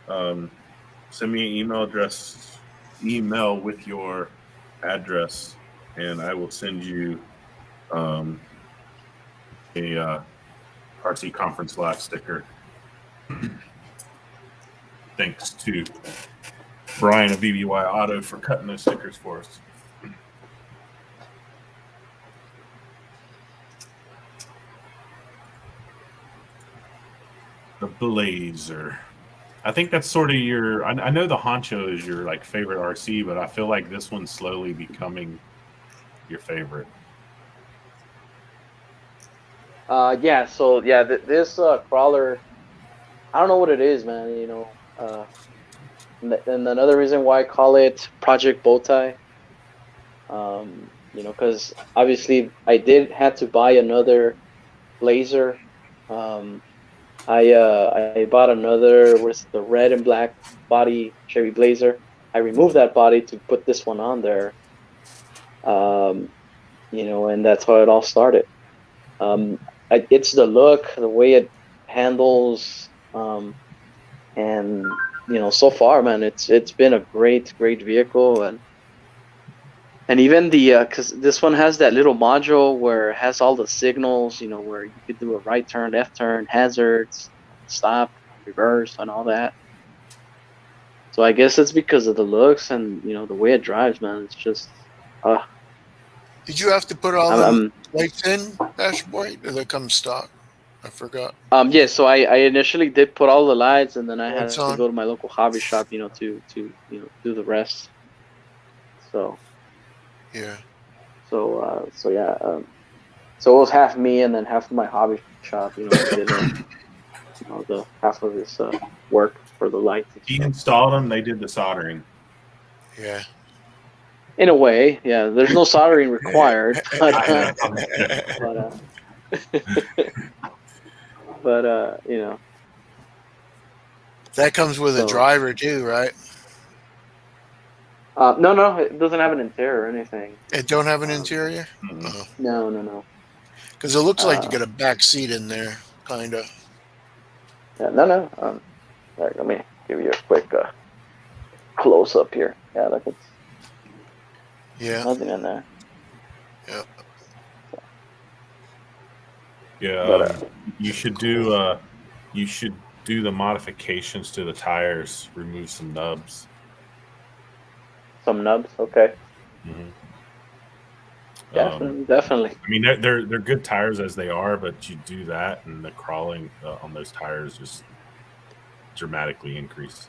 Send me an email with your address, and I will send you a RC Conference Live sticker. Thanks to Brian of BBY Auto for cutting those stickers for us. The Blazer. I think that's sort of your. I know the Honcho is your like favorite RC, but I feel like this one's slowly becoming your favorite. Yeah. So yeah, this crawler, I don't know what it is, man. And another reason why I call it Project Bowtie, because obviously I did have to buy another Blazer, I bought another, what's the red and black body Chevy Blazer. I removed that body to put this one on there. And that's how it all started. It's the look, the way it handles, and so far, man, it's been a great vehicle, and even because this one has that little module where it has all the signals, where you could do a right turn, left turn, hazards, stop, reverse, and all that. So I guess it's because of the looks and the way it drives, man. It's just, Did you have to put all I'm, the lights in, Basher Boy? Or they come stock? I forgot. Yeah. So I initially did put all the lights, and then I had Lights to on. go to my local hobby shop, to do the rest. So Yeah. so yeah. So it was half me and then half of my hobby shop, did the half of this work for the lights. and He stuff. installed them. They did the soldering. Yeah. In a way, yeah. There's no soldering required, but I but That comes with a So- driver too, right? no, it doesn't have an interior or anything. It don't have an interior? Mhm. No. Because it looks like you Uh, got a back seat in there, kind of. Yeah, no. There, let me give you a quick close up here. Yeah, look, it's Yeah. nothing in there. Yeah, But, you should do the modifications to the tires. Remove some nubs. Some nubs, okay. Mhm. Definitely. I mean, they're good tires as they are, but you do that, and the crawling on those tires just dramatically increase.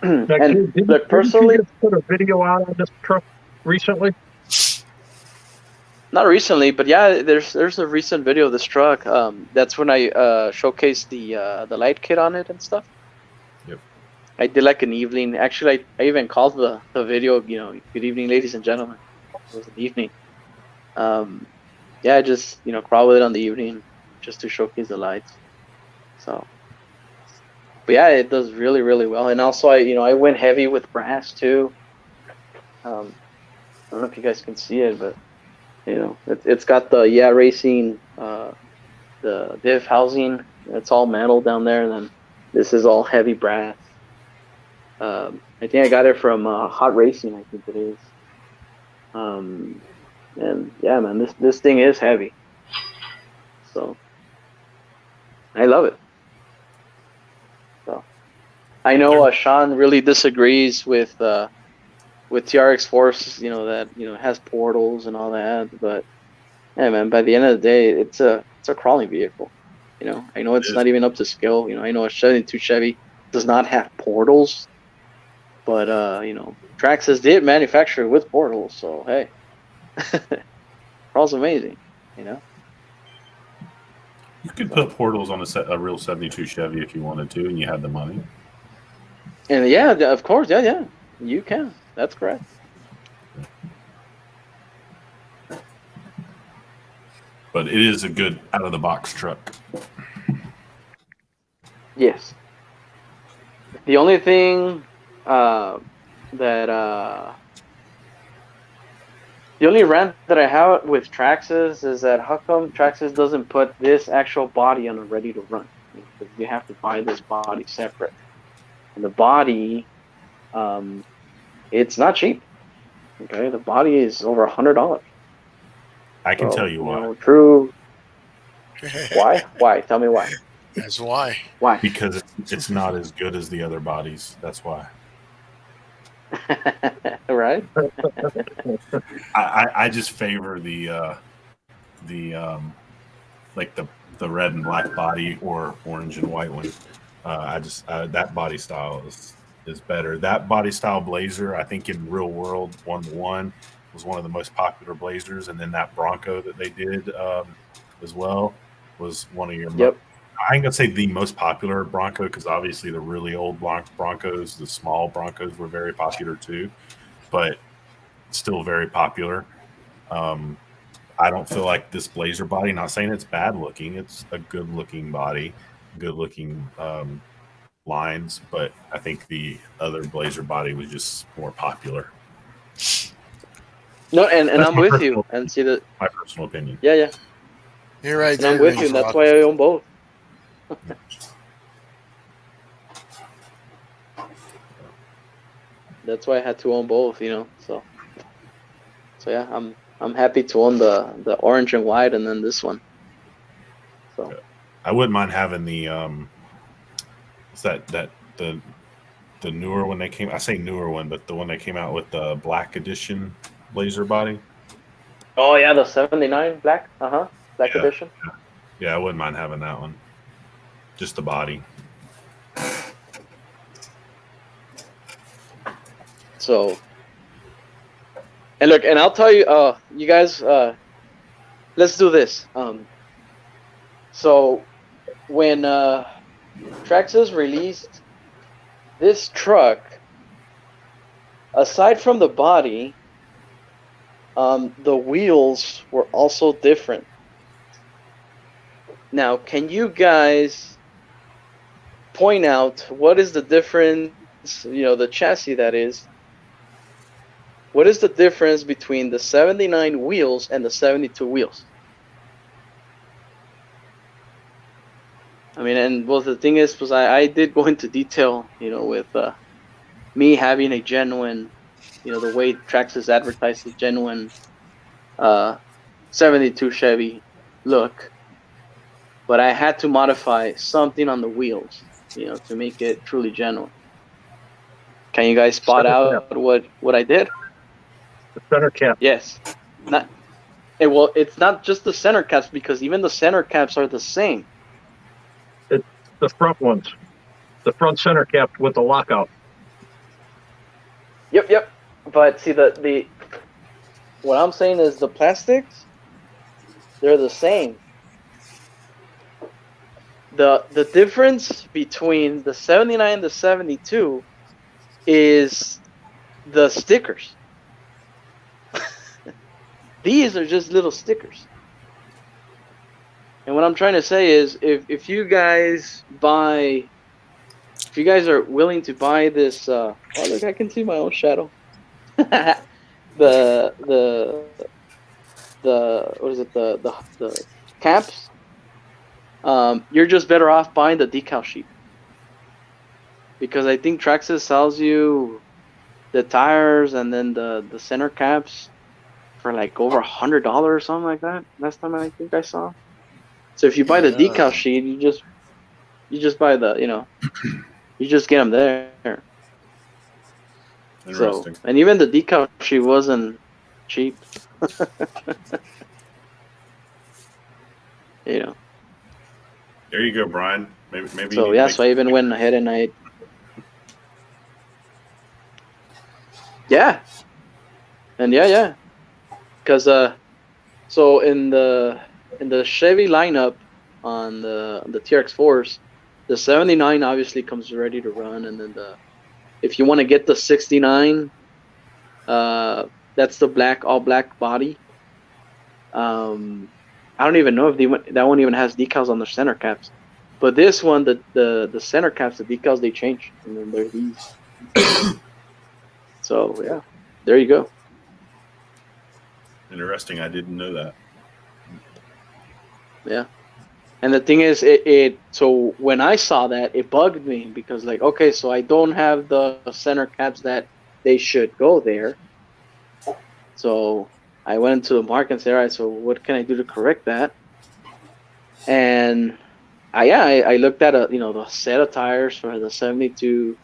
And Didn't look, you personally, just put a video out on this truck recently? not recently, but yeah, there's a recent video of this truck. That's when I showcased the light kit on it and stuff. Yep. I did like an evening. Actually, I even called the video. Good evening, ladies and gentlemen. It was an evening. Yeah, I just crawl with it on the evening just to showcase the lights. So, but yeah, it does really well. And also, I went heavy with brass too. I don't know if you guys can see it, but it's got the Racing the diff housing. It's all metal down there, and then this is all heavy brass. I think I got it from Hot Racing, I think it is. And yeah, man, this thing is heavy. So I love it. So I know Sean really disagrees with TRX Force, that has portals and all that, but yeah, man, by the end of the day, it's a crawling vehicle. I know it's not even up to scale. I know a 72 Chevy does not have portals, but Traxxas did manufacture it with portals, so hey, crawl's amazing. You could put portals on a real 72 Chevy if you wanted to, and you had the money. And yeah, of course, yeah, you can. That's correct. But it is a good out of the box truck. Yes. The only thing the only rant that I have with Traxxas is that how come Traxxas doesn't put this actual body on a ready to run? Because you have to buy this body separate. And the body, it's not cheap. Okay, the body is over $100. I can tell you why. True. Why? Why? Tell me why. That's why. Why? Because it's not as good as the other bodies. That's why. Right? I just favor the like the red and black body or orange and white one. That body style is better. That body style Blazer, I think in real world 1-to-1 was one of the most popular Blazers, and then that Bronco that they did as well was one of your. Yep. I ain't gonna say the most popular Bronco because obviously the really old Broncos, the small Broncos were very popular too, but still very popular. I don't feel like this Blazer body. Not saying it's bad looking. It's a good looking body, good looking lines. But I think the other Blazer body was just more popular. No, and That's I'm my with you. personal- And see that, My personal opinion. yeah. You're right And there. I'm with you. Range And that's Rock. why I own both. That's why I had to own both, you know. So yeah, I'm happy to own the orange and white, and then this one. So I wouldn't mind having the what's that the newer one they came. I say newer one, but the one that came out with the black edition Blazer body. oh yeah, the 79 black, black Yeah. edition. Yeah, I wouldn't mind having that one. Just the body. So, and look, and I'll tell you, you guys, let's do this. So when Traxxas released this truck, aside from the body, the wheels were also different. Now, can you guys point out what is the difference, you know, the chassis that is, what is the difference between the 79 wheels and the 72 wheels? I mean, and well, the thing is, was I did go into detail, you know, with me having a genuine, you know, the way Traxxas advertised the genuine 72 Chevy look, but I had to modify something on the wheels, you know, to make it truly genuine. Can you guys spot Center out what I did? The center cap. Yes. Well, it's not just the center caps, because even the center caps are the same. The front ones. The front center cap with the lockout. Yep. But see, the what I'm saying is the plastics, they're the same. The difference between the 79 and the 72 is the stickers. These are just little stickers. And what I'm trying to say is, if you guys are willing to buy this, oh look, I can see my own shadow. the what is it, the caps? You're just better off buying the decal sheet, because I think Traxxas sells you the tires and then the center caps for like over $100 or something like that. Last time I think I saw. So if you buy the decal sheet, you just buy the, you know, you just get them there. So, Interesting. and even the decal sheet wasn't cheap. You know. There you go, Brian. Maybe. So you need yeah, to so I even went ahead and yeah, because so in the Chevy lineup on the TRX4s, the 79 obviously comes ready to run, and then if you want to get the 69, that's the all black body. I don't even know if that one even has decals on the center caps, but this one, the center caps, the decals, they change, and then they're these. So yeah, there you go. Interesting. I didn't know that. Yeah. And the thing is, so when I saw that, it bugged me, because like, okay, so I don't have the center caps that they should go there. So I went into the market and said, all right, so what can I do to correct that? And I looked at the set of tires for the 72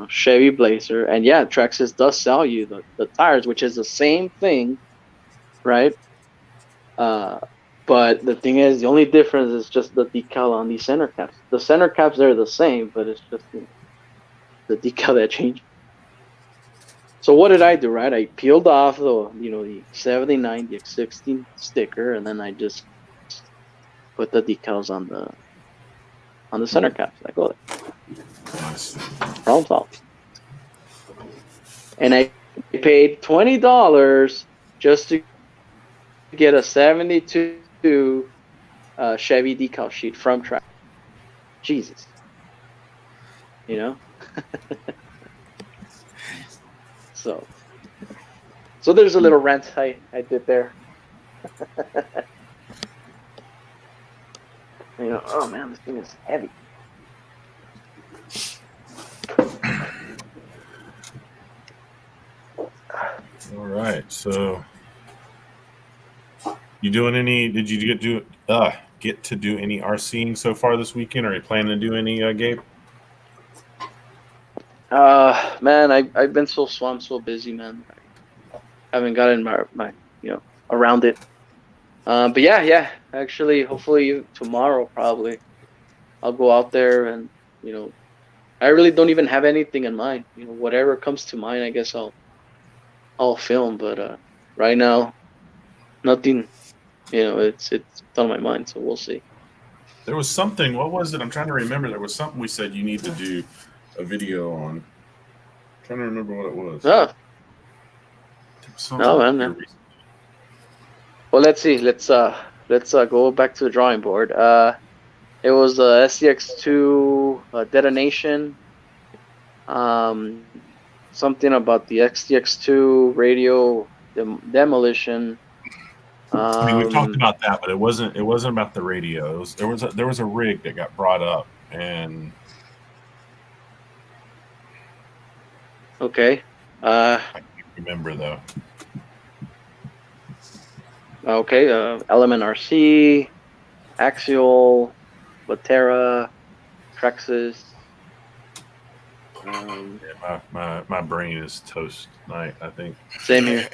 Chevy Blazer, and yeah, Traxxas does sell you the tires, which is the same thing, right? But the thing is, the only difference is just the decal on these center caps. The center caps are the same, but it's just the decal that changed. So what did I do, right? I peeled off the 79, the X16 sticker, and then I just put the decals on the center caps. Like, oh, Nice. problem solved. And I paid $20 just to get a 72 Chevy decal sheet from Track. Jesus. You know? So there's a little rant I did there. You know, oh man, this thing is heavy. All right. So, you doing any? Did you get to do any RCing so far this weekend? Are you planning to do any, Gabe? Man, I've been so swamped, so busy, man. I haven't gotten my around it. But yeah. Actually, hopefully tomorrow probably I'll go out there and I really don't even have anything in mind. Whatever comes to mind, I guess I'll film. But right now, nothing. It's on my mind, so we'll see. There was something. What was it? I'm trying to remember. There was something we said you need to do a video on. I'm trying to remember what it was. No, man. Well, let's see. Let's go back to the drawing board. It was the SDX2 detonation. Something about the XDX2 radio demolition. I mean, we've talked about that, but it wasn't about the radio. There was a rig that got brought up, and okay. I can't remember though. Okay, Element RC, Axial, Latera, Trexis. Yeah, my brain is toast tonight, I think. Same here.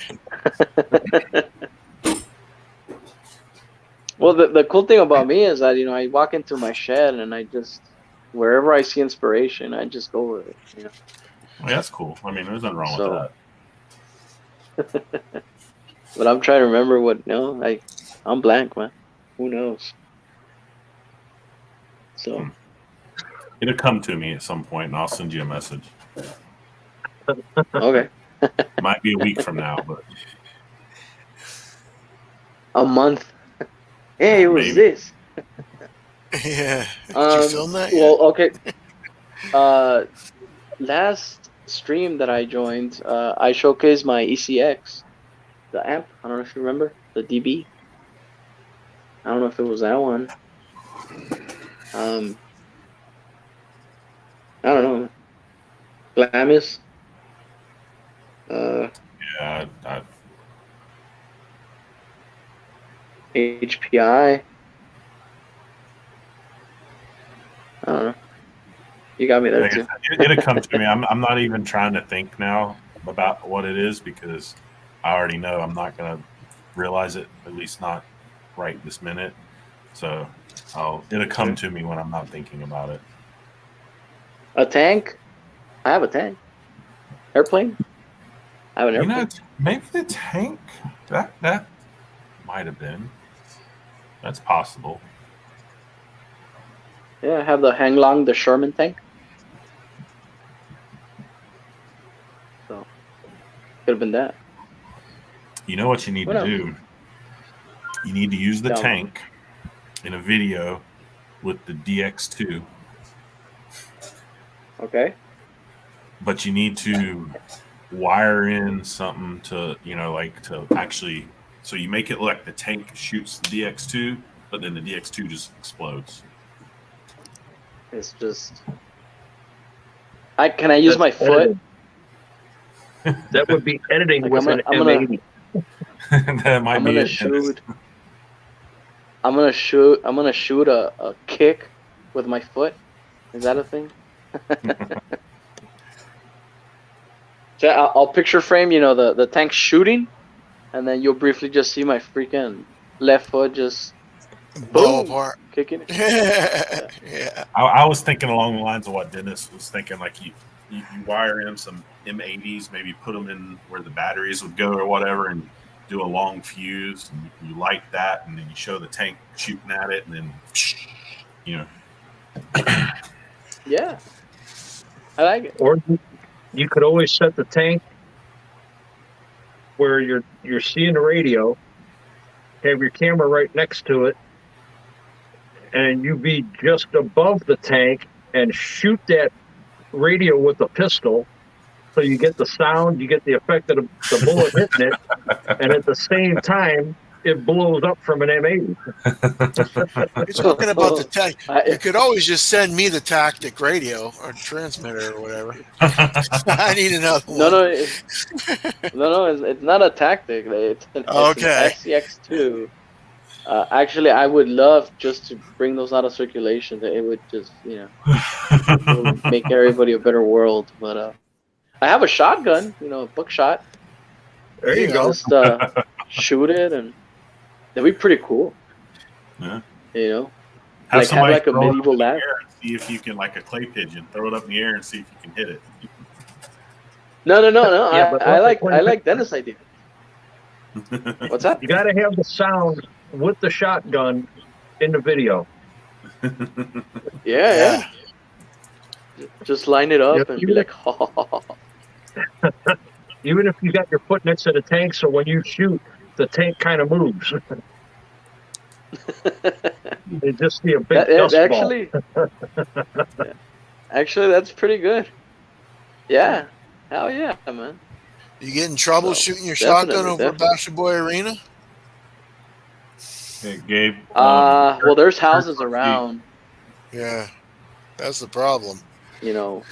Well, the cool thing about me is that I walk into my shed and I just wherever I see inspiration, I just go with it. Well, that's cool. I mean, there's nothing wrong with that. But I'm trying to remember I'm blank, man. Who knows? So It'll come to me at some point, and I'll send you a message. okay. Might be a week from now, but A month. Hey, it was Maybe. this. Yeah. Did you film that yet? Well, okay. Last stream that I joined, I showcased my ECX, the amp. I don't know if you remember the DB. I don't know if it was that one. I don't know. Glamis. yeah, HPI. I don't know. You got me there too. It'll come to me. I'm not even trying to think now about what it is because I already know I'm not going to realize it, at least not right this minute. So it'll come to me when I'm not thinking about it. A tank? I have a tank. Airplane? I have an airplane. Maybe the tank that might have been. That's possible. Yeah, I have the Hanglong, the Sherman tank. So, could have been that. You know what you need What to else? do? You need to use the Tell me. tank in a video with the DX2, Okay. but you need to wire in something to, to actually, so you make it look like the tank shoots the DX2, but then the DX2 just explodes. It's just. Can I use my foot? That would be editing Like, with I'm an gonna- M80. That might I'm be gonna it. shoot. I'm gonna shoot a kick with my foot. Is that a thing? So I'll picture frame, the tank shooting, and then you'll briefly just see my freaking left foot just Blow boom, apart. kicking it. Yeah. I was thinking along the lines of what Dennis was thinking, like you wire in some M80s, maybe put them in where the batteries would go or whatever, and do a long fuse, and you light that, and then you show the tank shooting at it, and then, Yeah, I like it. Or you could always set the tank where you're seeing the radio, have your camera right next to it, and you be just above the tank and shoot that radio with a pistol. So you get the sound, you get the effect of the bullet hitting it, and at the same time, it blows up from an M80. You're talking about the tech. You I, could always just send me the tactic radio or transmitter or whatever. I need another one. no, no, no. It's not a tactic. It's Okay. an SCX2. Actually, I would love just to bring those out of circulation. That it would just, it would make everybody a better world. But I have a shotgun, a buckshot. There you go. Just shoot it, and that'd be pretty cool. Yeah. Have somebody like a throw it up medieval in the lab. air and see if you can, like a clay pigeon, throw it up in the air and see if you can hit it. No. Yeah, but I what's the point? like Dennis' idea. What's that? You got to have the sound with the shotgun in the video. Yeah. Just line it up Yep. and be like, Even if you got your foot next to the tank, so when you shoot, the tank kind of moves. They just see a big dust ball. Actually, that's pretty good. Yeah. Hell yeah, man. You get in trouble So, shooting your definitely, shotgun over Bachelor Boy Arena? Hey, Gabe. Well, there's houses around, Yeah, that's the problem. No.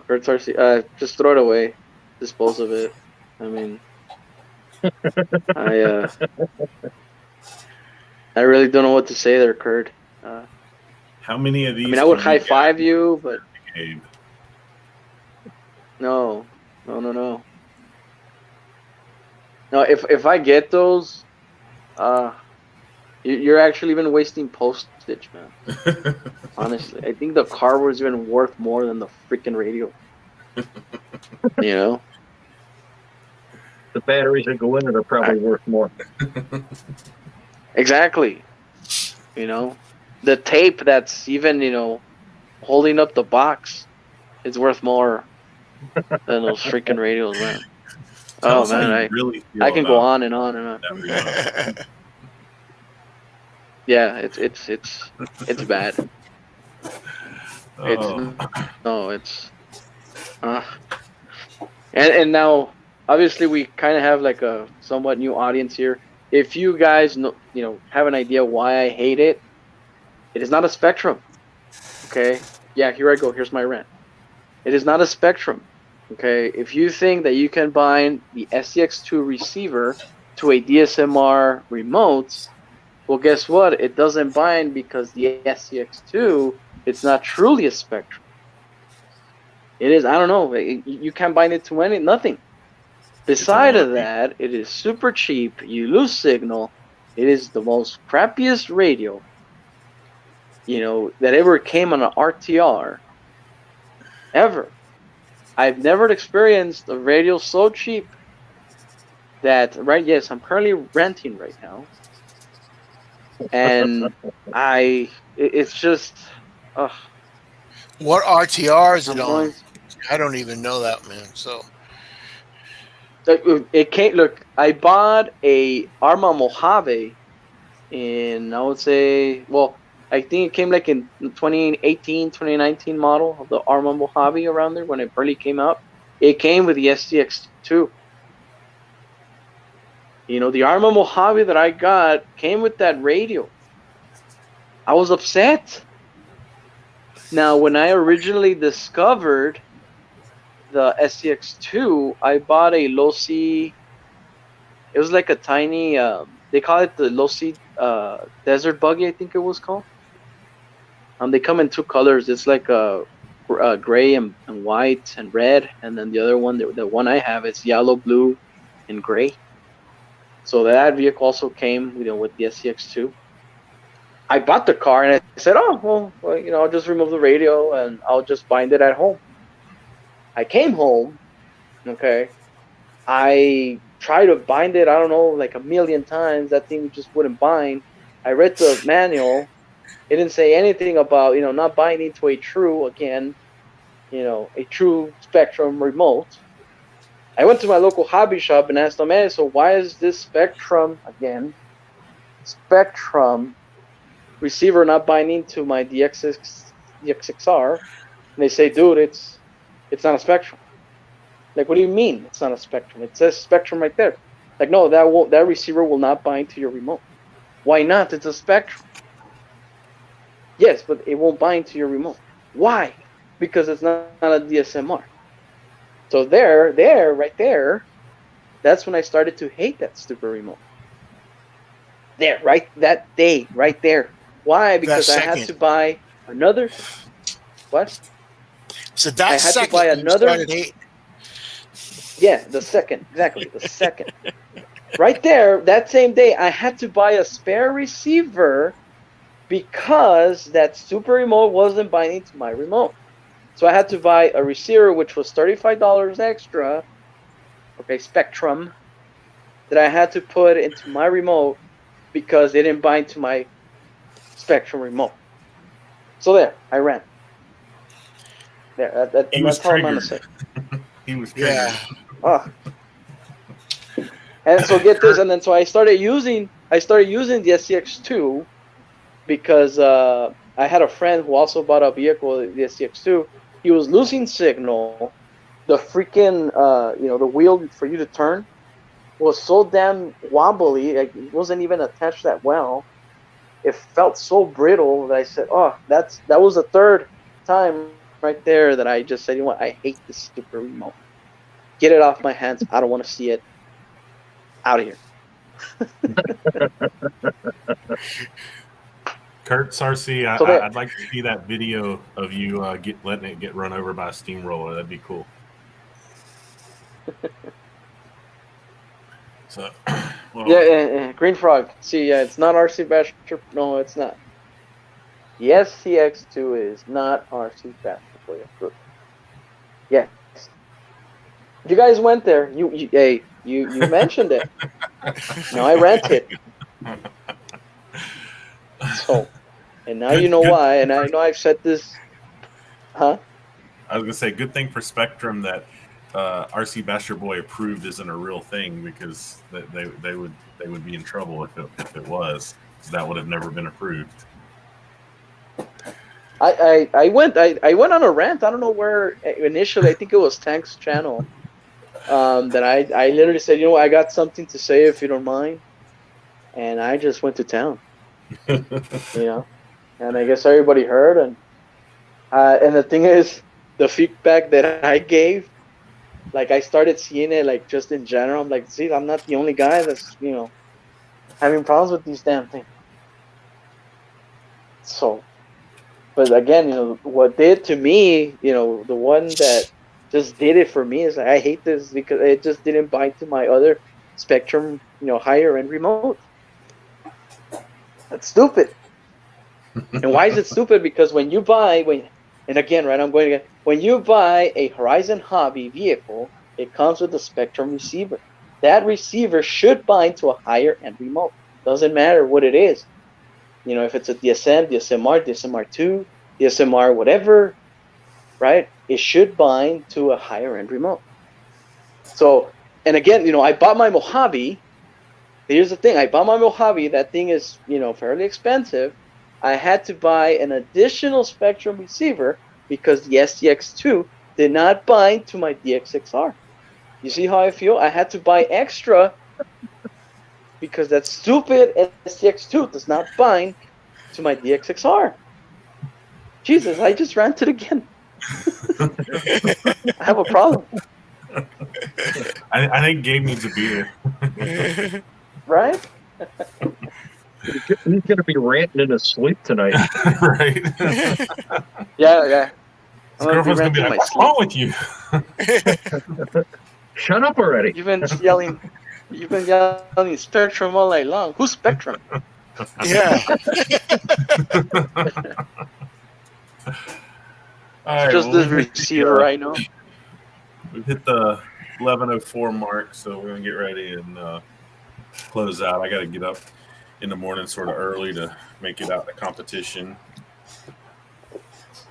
Kurt's RC. Just throw it away. Dispose of it. I mean, I really don't know what to say there, Kurt. How many of these? I would can high get, five you, but Gabe? no. No, if I get those, you're actually even wasting postage, man. Honestly, I think the car was even worth more than the freaking radio. The batteries that go in it are probably worth more. Exactly. The tape that's even, holding up the box is worth more than those freaking radios, man. Tell Oh us how man, you really feel I can go about on and on and on. that remote. Yeah, it's bad. Oh. And now obviously we kind of have like a somewhat new audience here. If you guys have an idea why I hate it, it is not a Spectrum. Okay? Yeah, here I go. Here's my rant. It is not a Spectrum. Okay? If you think that you can bind the SCX2 receiver to a DSMR remote, well, guess what? It doesn't bind because the SCX2, it's not truly a Spectrum. It is, I don't know. You can't bind it to nothing. Beside of that, it is super cheap. You lose signal. It is the most crappiest radio, that ever came on an RTR ever. I've never experienced a radio so cheap that, yes, I'm currently renting right now. And it's just, What RTR is it I'm on? going- I don't even know that, man. So It can't look. I bought a Arma Mojave in, I would say, I think it came like in 2018, 2019 model of the Arma Mojave around there when it barely came out. It came with the SCX2. The Arma Mojave that I got came with that radio. I was upset. Now, when I originally discovered the SCX2, I bought a low-C. It was like a tiny, they call it the low-C desert buggy, I think it was called. They come in two colors. It's like a gray and white and red, and then the other one, the one I have, is yellow, blue, and gray. So that vehicle also came, with the SCX2. I bought the car and I said, I'll just remove the radio and I'll just bind it at home. I came home, okay. I tried to bind it, I don't know, like a million times. That thing just wouldn't bind. I read the manual. It didn't say anything about, not binding to a true Spectrum remote. I went to my local hobby shop and asked them, hey, so why is this Spectrum receiver not binding to my DXXR? And they say, dude, it's not a Spectrum. Like, what do you mean it's not a Spectrum? It says Spectrum right there. Like, no, that receiver will not bind to your remote. Why not? It's a Spectrum. Yes, but it won't bind to your remote. Why? Because it's not a DSMR. So right there, that's when I started to hate that stupid remote. That day, right there. Why? Because I had to buy another. What? So that I had to second buy you another. started hating. Yeah, the second, exactly, the second. Right there, that same day, I had to buy a spare receiver because that super remote wasn't binding to my remote. So I had to buy a receiver, which was $35 extra, okay, Spectrum, that I had to put into my remote because it didn't bind to my Spectrum remote. So there, I ran. There, that's all I'm gonna say. He was triggered. Yeah. Oh. And so get this, and then so I started using the SCX2 because I had a friend who also bought a vehicle, the SCX2. He was losing signal. The freaking the wheel for you to turn was so damn wobbly, like it wasn't even attached that well. It felt so brittle that I said, "Oh, that was the third time right there that I just said, you know what? I hate this stupid remote. Get it off my hands. I don't want to see it. Out of here." Kurt Sarcy, So I'd like to see that video of you letting it get run over by a steamroller. That'd be cool. So, well, Yeah, Green Frog. See, yeah, it's not RC Basher. No, it's not. The SCX2 is not RC Basher for you. Yes. You guys went there. You mentioned it. No, I rented. So, and now you know why. And I know I've said this. Huh? I was gonna say, good thing for Spectrum that RC Basher Boy approved isn't a real thing, because they would be in trouble if it was. So that would have never been approved. I went on a rant. I don't know where initially. I think it was Tank's channel. That I literally said, you know, I got something to say if you don't mind, and I just went to town. You know, and I guess everybody heard, and the thing is, the feedback that I gave, like I started seeing it like just in general. I'm like, see, I'm not the only guy that's, you know, having problems with these damn things. So, but again, you know, what did to me, you know, the one that just did it for me is like, I hate this because it just didn't bind to my other Spectrum, you know, higher end remote. That's stupid. And why is it stupid? Because when you buy, when you buy a Horizon Hobby vehicle, it comes with a Spectrum receiver. That receiver should bind to a higher end remote. Doesn't matter what it is. You know, if it's a DSM, DSMR, DSMR2, DSMR, whatever, right? It should bind to a higher end remote. So, and again, you know, I bought my Mojave. Here's the thing. I bought my Mojave. That thing is, you know, fairly expensive. I had to buy an additional Spectrum receiver because the SCX2 did not bind to my DXXR. You see how I feel? I had to buy extra because that stupid SCX2 does not bind to my DXXR. Jesus, I just ranted again. I have a problem. I think Gabe needs a beer. Right? He's gonna be ranting in his sleep tonight. Right? Yeah. His girlfriend's gonna be like, "What's wrong with you?" Shut up already. You've been yelling Spectrum all night long. Who's Spectrum? Yeah. All right, Just well, this receiver, I know. We've hit the 11:04 mark, so we're gonna get ready and close out. I got to get up in the morning sort of early to make it out to competition.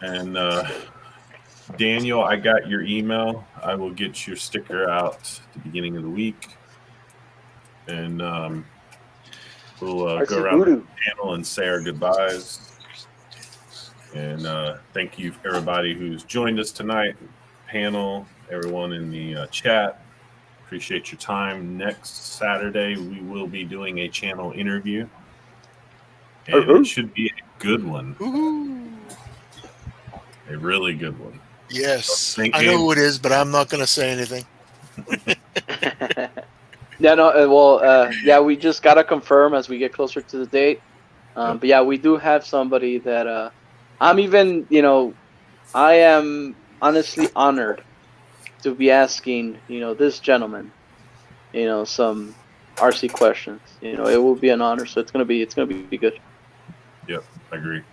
And Daniel, I got your email. I will get your sticker out at the beginning of the week, and we'll RC go around the Voodoo. panel and say our goodbyes. And thank you, everybody who's joined us tonight, panel, everyone in the chat. Appreciate your time. Next Saturday, we will be doing a channel interview, and it should be a good one, Woohoo. a really good one. Yes, Thank I know you. who it is, but I'm not going to say anything. Yeah, no, yeah, we just gotta confirm as we get closer to the date. But yeah, we do have somebody that I'm even, I am honestly honored to be asking, this gentleman, some RC questions. It will be an honor, so it's gonna be good. Yep, I agree.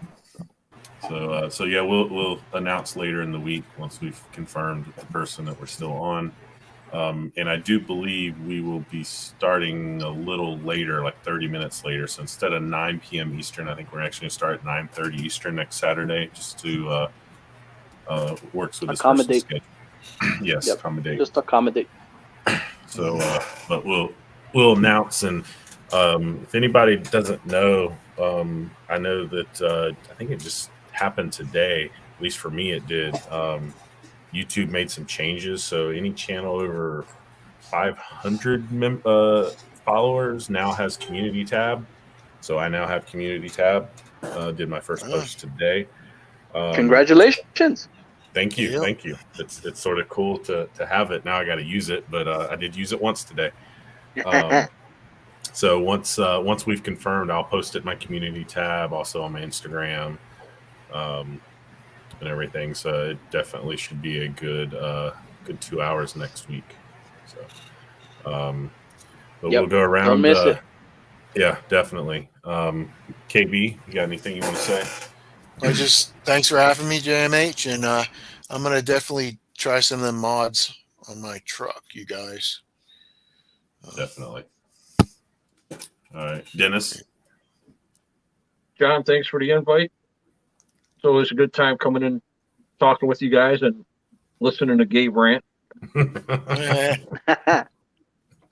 So yeah, we'll announce later in the week once we've confirmed with the person that we're still on. And I do believe we will be starting a little later, like 30 minutes later. So instead of 9 p.m. Eastern, I think we're actually going to start at 9:30 Eastern next Saturday, just to works with this person's Accommodate. schedule. Yes, Yep. accommodate. Just accommodate. So, but we'll announce, and if anybody doesn't know, I know that I think it just happened today. At least for me, it did. YouTube made some changes, so any channel over 500 followers now has community tab. So I now have community tab. Did my first post today. Congratulations. Thank you, Yep. thank you. It's sort of cool to have it. Now I got to use it, but I did use it once today. So once we've confirmed, I'll post it in my community tab, also on my Instagram, and everything. So it definitely should be a good 2 hours next week. So, but Yep. we'll go around. Don't miss it. Yeah, definitely. KB, you got anything you want to say? Thanks for having me, JMH, and I'm gonna definitely try some of the mods on my truck, you guys. Definitely. All right, Dennis. John, thanks for the invite. It's always a good time coming in, talking with you guys and listening to Gabe rant.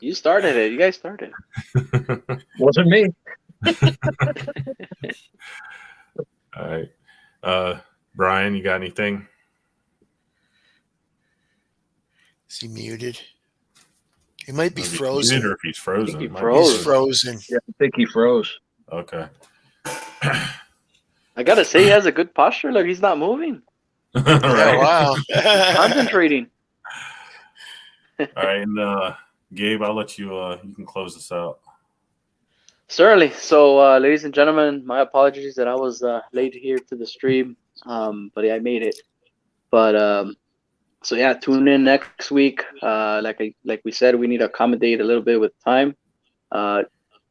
You started it. You guys started. Wasn't me. All right, Brian, you got anything? Is he muted? He might be If he's frozen. muted or if he's frozen. he Might be froze. He's frozen. Yeah, I think he froze. Okay. I gotta say, he has a good posture. Look, he's not moving. All Yeah, right. wow. Concentrating. All right, and Gabe, I'll let you. You can close this out. Certainly. So, ladies and gentlemen, my apologies that I was late here to the stream, but yeah, I made it. But so yeah, tune in next week. Like we said, we need to accommodate a little bit with time.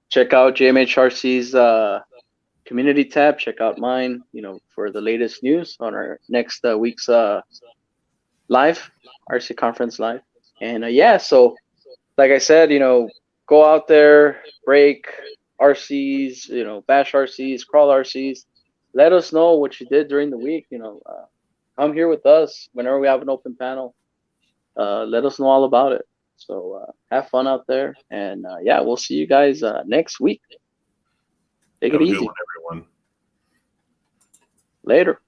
Check out JMHRC's community tab. Check out mine, for the latest news on our next week's live RC conference live. And yeah, so like I said, go out there, break RCs, bash RCs, crawl RCs. Let us know what you did during the week. Come here with us whenever we have an open panel. Let us know all about it. So have fun out there, and yeah, we'll see you guys next week. Take Have it a good easy. one, everyone. Later.